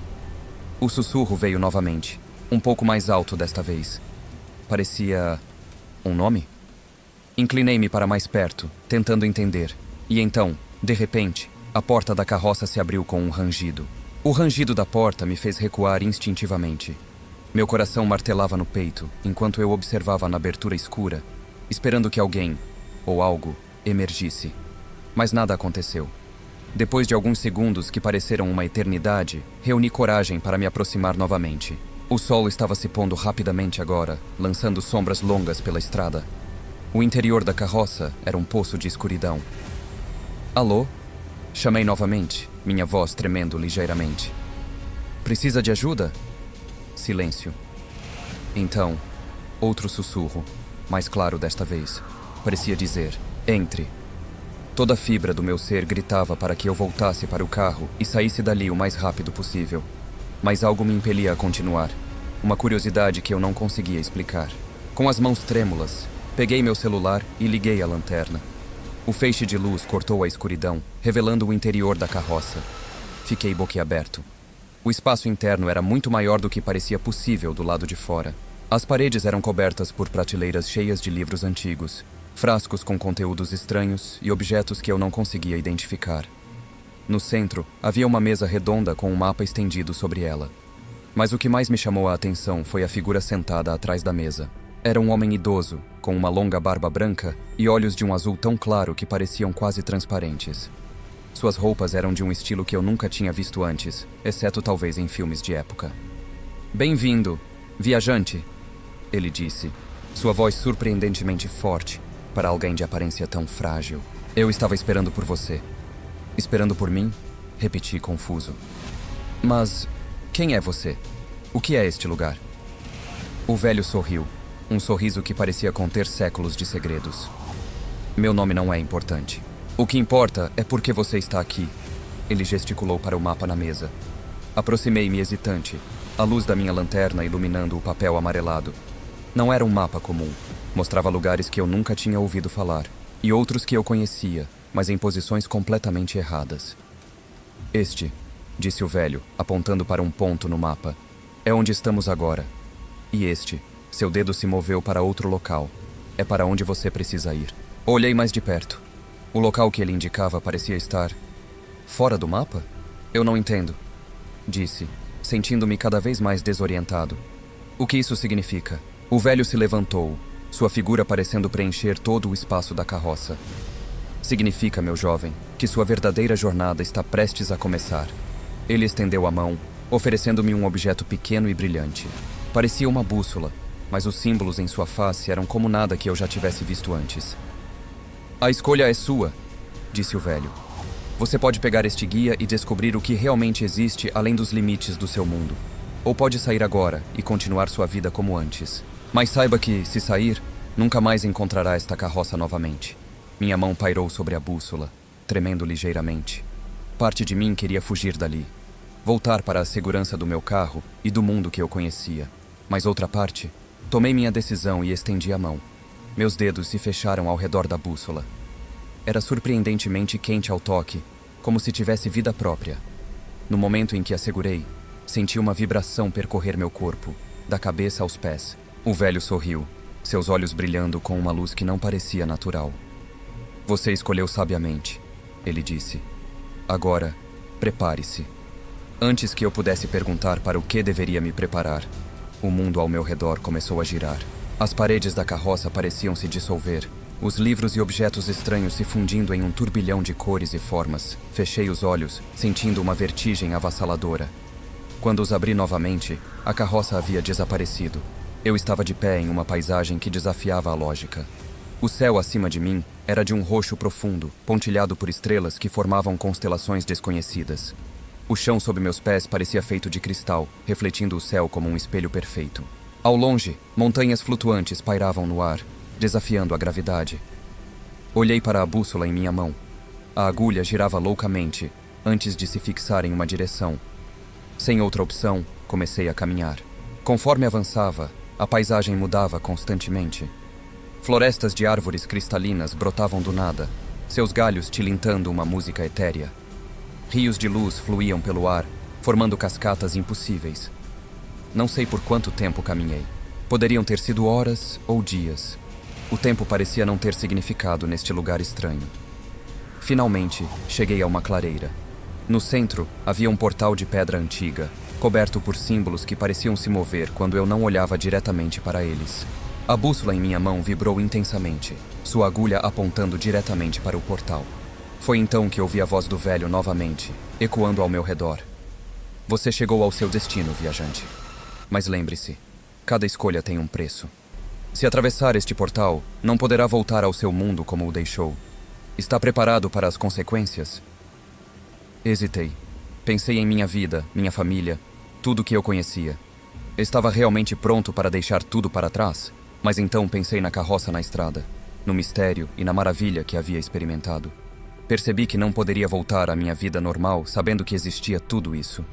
O sussurro veio novamente, um pouco mais alto desta vez. Parecia Um nome? Inclinei-me para mais perto, tentando entender. E então, de repente, a porta da carroça se abriu com um rangido. O rangido da porta me fez recuar instintivamente. Meu coração martelava no peito, enquanto eu observava na abertura escura, esperando que alguém, ou algo, emergisse. Mas nada aconteceu. Depois de alguns segundos que pareceram uma eternidade, reuni coragem para me aproximar novamente. O sol estava se pondo rapidamente agora, lançando sombras longas pela estrada. O interior da carroça era um poço de escuridão. Alô? Chamei novamente, minha voz tremendo ligeiramente. Precisa de ajuda? Silêncio. Então, outro sussurro, mais claro desta vez. Parecia dizer: entre. Toda a fibra do meu ser gritava para que eu voltasse para o carro e saísse dali o mais rápido possível. Mas algo me impelia a continuar. Uma curiosidade que eu não conseguia explicar. Com as mãos trêmulas, peguei meu celular e liguei a lanterna. O feixe de luz cortou a escuridão, revelando o interior da carroça. Fiquei boquiaberto. O espaço interno era muito maior do que parecia possível do lado de fora. As paredes eram cobertas por prateleiras cheias de livros antigos, frascos com conteúdos estranhos e objetos que eu não conseguia identificar. No centro, havia uma mesa redonda com um mapa estendido sobre ela. Mas o que mais me chamou a atenção foi a figura sentada atrás da mesa. Era um homem idoso, com uma longa barba branca e olhos de um azul tão claro que pareciam quase transparentes. Suas roupas eram de um estilo que eu nunca tinha visto antes, exceto talvez em filmes de época. "Bem-vindo, viajante", ele disse, sua voz surpreendentemente forte para alguém de aparência tão frágil. "Eu estava esperando por você." "Esperando por mim?" repeti confuso. "Mas quem é você? O que é este lugar?" O velho sorriu, um sorriso que parecia conter séculos de segredos. "Meu nome não é importante. O que importa é por que você está aqui." Ele gesticulou para o mapa na mesa. Aproximei-me hesitante, a luz da minha lanterna iluminando o papel amarelado. Não era um mapa comum. Mostrava lugares que eu nunca tinha ouvido falar, e outros que eu conhecia, mas em posições completamente erradas. "Este", disse o velho, apontando para um ponto no mapa, "é onde estamos agora. E este", seu dedo se moveu para outro local, "é para onde você precisa ir." Olhei mais de perto. O local que ele indicava parecia estar fora do mapa? "Eu não entendo", disse, sentindo-me cada vez mais desorientado. "O que isso significa?" O velho se levantou, sua figura parecendo preencher todo o espaço da carroça. "Significa, meu jovem, que sua verdadeira jornada está prestes a começar." Ele estendeu a mão, oferecendo-me um objeto pequeno e brilhante. Parecia uma bússola, mas os símbolos em sua face eram como nada que eu já tivesse visto antes. "A escolha é sua", disse o velho. "Você pode pegar este guia e descobrir o que realmente existe além dos limites do seu mundo. Ou pode sair agora e continuar sua vida como antes. Mas saiba que, se sair, nunca mais encontrará esta carroça novamente." Minha mão pairou sobre a bússola, tremendo ligeiramente. Parte de mim queria fugir dali, voltar para a segurança do meu carro e do mundo que eu conhecia. Mas outra parte, tomei minha decisão e estendi a mão. Meus dedos se fecharam ao redor da bússola. Era surpreendentemente quente ao toque, como se tivesse vida própria. No momento em que a segurei, senti uma vibração percorrer meu corpo, da cabeça aos pés. O velho sorriu, seus olhos brilhando com uma luz que não parecia natural. "Você escolheu sabiamente", ele disse. "Agora, prepare-se." Antes que eu pudesse perguntar para o que deveria me preparar, o mundo ao meu redor começou a girar. As paredes da carroça pareciam se dissolver, os livros e objetos estranhos se fundindo em um turbilhão de cores e formas. Fechei os olhos, sentindo uma vertigem avassaladora. Quando os abri novamente, a carroça havia desaparecido. Eu estava de pé em uma paisagem que desafiava a lógica. O céu acima de mim era de um roxo profundo, pontilhado por estrelas que formavam constelações desconhecidas. O chão sob meus pés parecia feito de cristal, refletindo o céu como um espelho perfeito. Ao longe, montanhas flutuantes pairavam no ar, desafiando a gravidade. Olhei para a bússola em minha mão. A agulha girava loucamente, antes de se fixar em uma direção. Sem outra opção, comecei a caminhar. Conforme avançava, a paisagem mudava constantemente. Florestas de árvores cristalinas brotavam do nada, seus galhos tilintando uma música etérea. Rios de luz fluíam pelo ar, formando cascatas impossíveis. Não sei por quanto tempo caminhei. Poderiam ter sido horas ou dias. O tempo parecia não ter significado neste lugar estranho. Finalmente, cheguei a uma clareira. No centro, havia um portal de pedra antiga, coberto por símbolos que pareciam se mover quando eu não olhava diretamente para eles. A bússola em minha mão vibrou intensamente, sua agulha apontando diretamente para o portal. Foi então que ouvi a voz do velho novamente, ecoando ao meu redor. Você chegou ao seu destino, viajante. Mas lembre-se, cada escolha tem um preço. Se atravessar este portal, não poderá voltar ao seu mundo como o deixou. Está preparado para as consequências? Hesitei. Pensei em minha vida, minha família, tudo o que eu conhecia. Estava realmente pronto para deixar tudo para trás? Mas então pensei na carroça na estrada, no mistério e na maravilha que havia experimentado. Percebi que não poderia voltar à minha vida normal sabendo que existia tudo isso.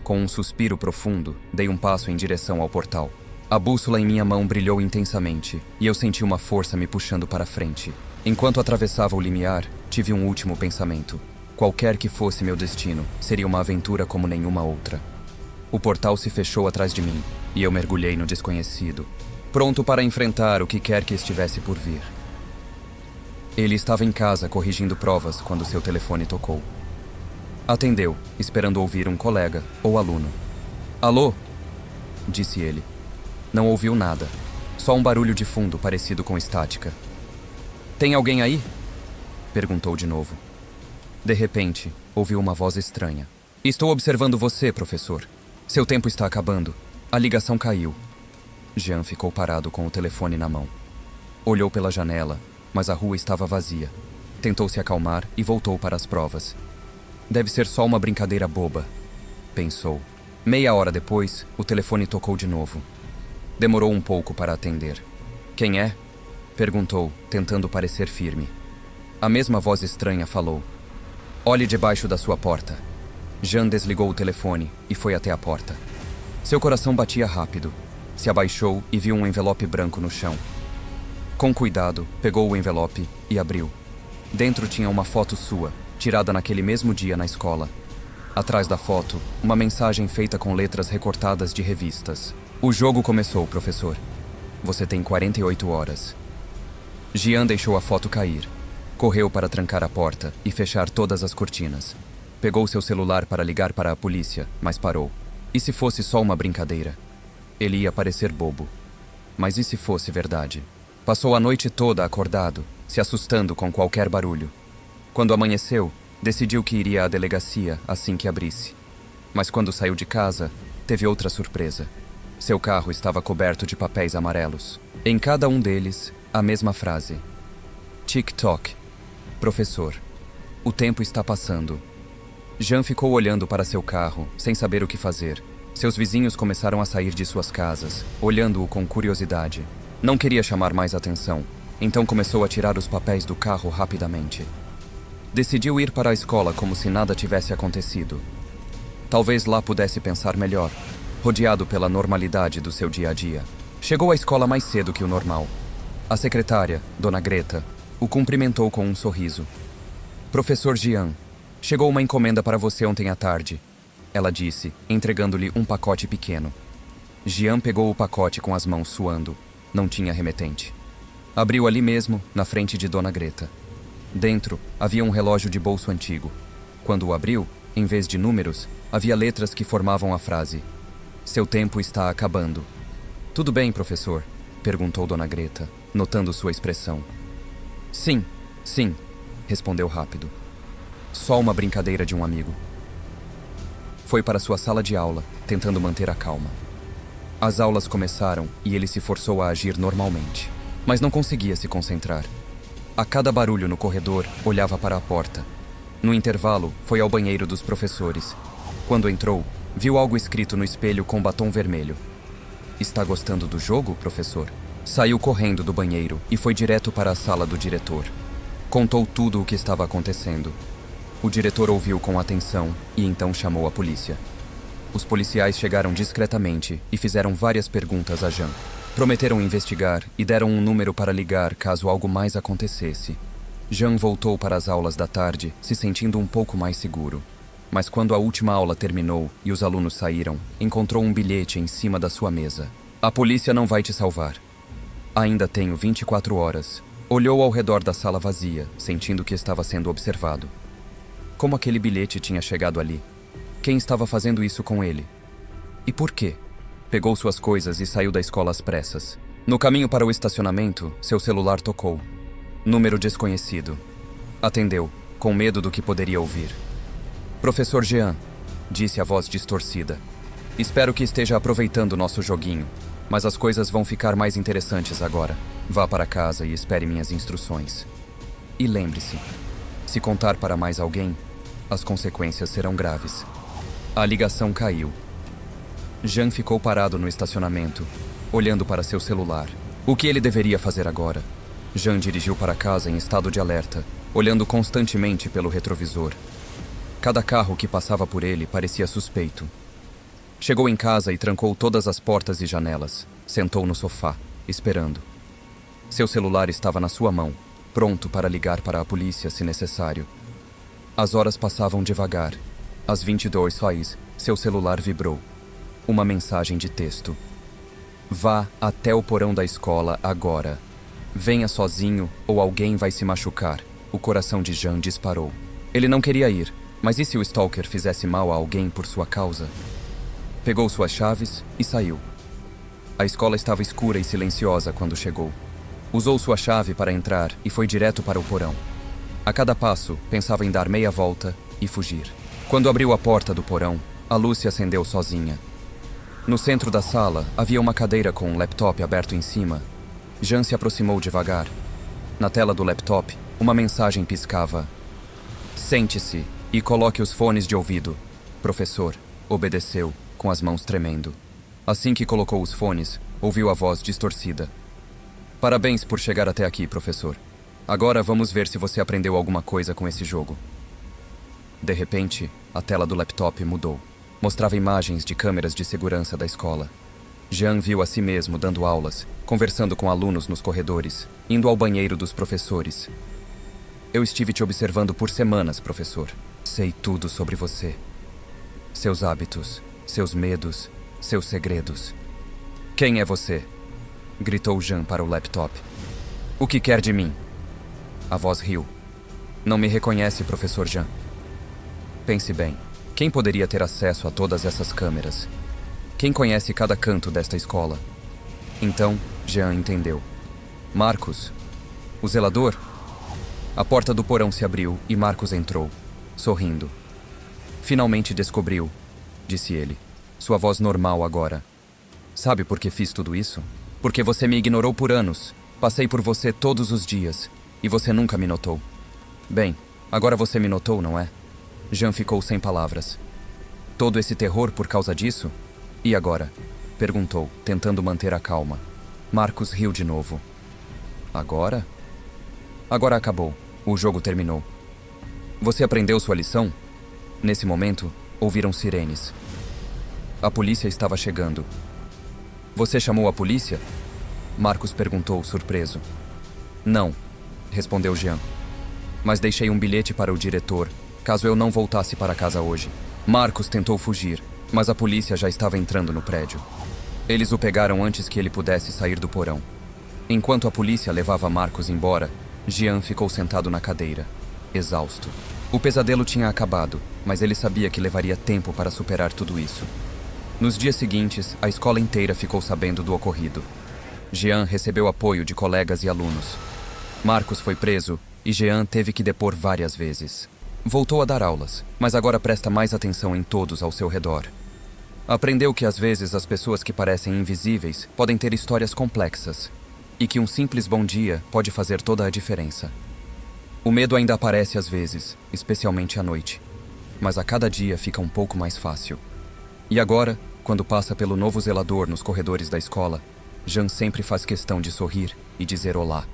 Com um suspiro profundo, dei um passo em direção ao portal. A bússola em minha mão brilhou intensamente e eu senti uma força me puxando para frente. Enquanto atravessava o limiar, tive um último pensamento. Qualquer que fosse meu destino, seria uma aventura como nenhuma outra. O portal se fechou atrás de mim e eu mergulhei no desconhecido, pronto para enfrentar o que quer que estivesse por vir. Ele estava em casa corrigindo provas quando seu telefone tocou. Atendeu, esperando ouvir um colega ou aluno. "Alô?", disse ele. Não ouviu nada, só um barulho de fundo parecido com estática. "Tem alguém aí?", perguntou de novo. De repente, ouviu uma voz estranha. "Estou observando você, professor. Seu tempo está acabando. A ligação caiu." Jean ficou parado com o telefone na mão. Olhou pela janela, mas a rua estava vazia. Tentou se acalmar e voltou para as provas. Deve ser só uma brincadeira boba, pensou. Meia hora depois, o telefone tocou de novo. Demorou um pouco para atender. "Quem é?", perguntou, tentando parecer firme. A mesma voz estranha falou. "Olhe debaixo da sua porta." Jean desligou o telefone e foi até a porta. Seu coração batia rápido. Se abaixou e viu um envelope branco no chão. Com cuidado, pegou o envelope e abriu. Dentro tinha uma foto sua, tirada naquele mesmo dia na escola. Atrás da foto, uma mensagem feita com letras recortadas de revistas. "O jogo começou, professor. Você tem 48 horas." Jean deixou a foto cair. Correu para trancar a porta e fechar todas as cortinas. Pegou seu celular para ligar para a polícia, mas parou. E se fosse só uma brincadeira? Ele ia parecer bobo. Mas e se fosse verdade? Passou a noite toda acordado, se assustando com qualquer barulho. Quando amanheceu, decidiu que iria à delegacia assim que abrisse. Mas quando saiu de casa, teve outra surpresa. Seu carro estava coberto de papéis amarelos. Em cada um deles, a mesma frase. "Tic-toc. Professor. O tempo está passando." Jean ficou olhando para seu carro, sem saber o que fazer. Seus vizinhos começaram a sair de suas casas, olhando-o com curiosidade. Não queria chamar mais atenção, então começou a tirar os papéis do carro rapidamente. Decidiu ir para a escola como se nada tivesse acontecido. Talvez lá pudesse pensar melhor, rodeado pela normalidade do seu dia a dia. Chegou à escola mais cedo que o normal. A secretária, Dona Greta, o cumprimentou com um sorriso. "Professor Jean, chegou uma encomenda para você ontem à tarde", ela disse, entregando-lhe um pacote pequeno. Jean pegou o pacote com as mãos suando. Não tinha remetente. Abriu ali mesmo, na frente de Dona Greta. Dentro, havia um relógio de bolso antigo. Quando o abriu, em vez de números, havia letras que formavam a frase: "Seu tempo está acabando." "Tudo bem, professor?", perguntou Dona Greta, notando sua expressão. Sim, respondeu rápido. "Só uma brincadeira de um amigo." Foi para sua sala de aula, tentando manter a calma. As aulas começaram e ele se forçou a agir normalmente, mas não conseguia se concentrar. A cada barulho no corredor, olhava para a porta. No intervalo, foi ao banheiro dos professores. Quando entrou, viu algo escrito no espelho com batom vermelho. "Está gostando do jogo, professor?" Saiu correndo do banheiro e foi direto para a sala do diretor. Contou tudo o que estava acontecendo. O diretor ouviu com atenção e então chamou a polícia. Os policiais chegaram discretamente e fizeram várias perguntas a Jean. Prometeram investigar e deram um número para ligar caso algo mais acontecesse. Jean voltou para as aulas da tarde, se sentindo um pouco mais seguro. Mas quando a última aula terminou e os alunos saíram, encontrou um bilhete em cima da sua mesa. "A polícia não vai te salvar." Ainda tenho 24 horas. Olhou ao redor da sala vazia, sentindo que estava sendo observado. Como aquele bilhete tinha chegado ali? Quem estava fazendo isso com ele? E por quê? Pegou suas coisas e saiu da escola às pressas. No caminho para o estacionamento, seu celular tocou. Número desconhecido. Atendeu, com medo do que poderia ouvir. Professor Jean, disse a voz distorcida. Espero que esteja aproveitando nosso joguinho, mas as coisas vão ficar mais interessantes agora. Vá para casa e espere minhas instruções. E lembre-se, se contar para mais alguém, as consequências serão graves. A ligação caiu. Jean ficou parado no estacionamento, olhando para seu celular. O que ele deveria fazer agora? Jean dirigiu para casa em estado de alerta, olhando constantemente pelo retrovisor. Cada carro que passava por ele parecia suspeito. Chegou em casa e trancou todas as portas e janelas. Sentou no sofá, esperando. Seu celular estava na sua mão, pronto para ligar para a polícia se necessário. As horas passavam devagar. Às 22h, seu celular vibrou. Uma mensagem de texto. Vá até o porão da escola agora. Venha sozinho ou alguém vai se machucar. O coração de Jean disparou. Ele não queria ir, mas e se o stalker fizesse mal a alguém por sua causa? Pegou suas chaves e saiu. A escola estava escura e silenciosa quando chegou. Usou sua chave para entrar e foi direto para o porão. A cada passo, pensava em dar meia volta e fugir. Quando abriu a porta do porão, a luz se acendeu sozinha. No centro da sala, havia uma cadeira com um laptop aberto em cima. Jean se aproximou devagar. Na tela do laptop, uma mensagem piscava. Sente-se e coloque os fones de ouvido. Professor, obedeceu, com as mãos tremendo. Assim que colocou os fones, ouviu a voz distorcida. Parabéns por chegar até aqui, professor. Agora vamos ver se você aprendeu alguma coisa com esse jogo. De repente, a tela do laptop mudou. Mostrava imagens de câmeras de segurança da escola. Jean viu a si mesmo dando aulas, conversando com alunos nos corredores, indo ao banheiro dos professores. Eu estive te observando por semanas, professor. Sei tudo sobre você. Seus hábitos, seus medos, seus segredos. Quem é você? Gritou Jean para o laptop. O que quer de mim? A voz riu. Não me reconhece, professor Jean. Pense bem. Quem poderia ter acesso a todas essas câmeras? Quem conhece cada canto desta escola? Então, Jean entendeu. Marcos, o zelador? A porta do porão se abriu e Marcos entrou, sorrindo. Finalmente descobriu, disse ele. Sua voz normal agora. Sabe por que fiz tudo isso? Porque você me ignorou por anos. Passei por você todos os dias. E você nunca me notou. Bem, agora você me notou, não é? Jean ficou sem palavras. Todo esse terror por causa disso? E agora? Perguntou, tentando manter a calma. Marcos riu de novo. Agora? Agora acabou. O jogo terminou. Você aprendeu sua lição? Nesse momento, ouviram sirenes. A polícia estava chegando. Você chamou a polícia? Marcos perguntou, surpreso. Não, respondeu Jean. Mas deixei um bilhete para o diretor, caso eu não voltasse para casa hoje. Marcos tentou fugir, mas a polícia já estava entrando no prédio. Eles o pegaram antes que ele pudesse sair do porão. Enquanto a polícia levava Marcos embora, Jean ficou sentado na cadeira, exausto. O pesadelo tinha acabado, mas ele sabia que levaria tempo para superar tudo isso. Nos dias seguintes, a escola inteira ficou sabendo do ocorrido. Jean recebeu apoio de colegas e alunos. Marcos foi preso e Jean teve que depor várias vezes. Voltou a dar aulas, mas agora presta mais atenção em todos ao seu redor. Aprendeu que às vezes as pessoas que parecem invisíveis podem ter histórias complexas e que um simples bom dia pode fazer toda a diferença. O medo ainda aparece às vezes, especialmente à noite, mas a cada dia fica um pouco mais fácil. E agora, quando passa pelo novo zelador nos corredores da escola, Jean sempre faz questão de sorrir e dizer olá.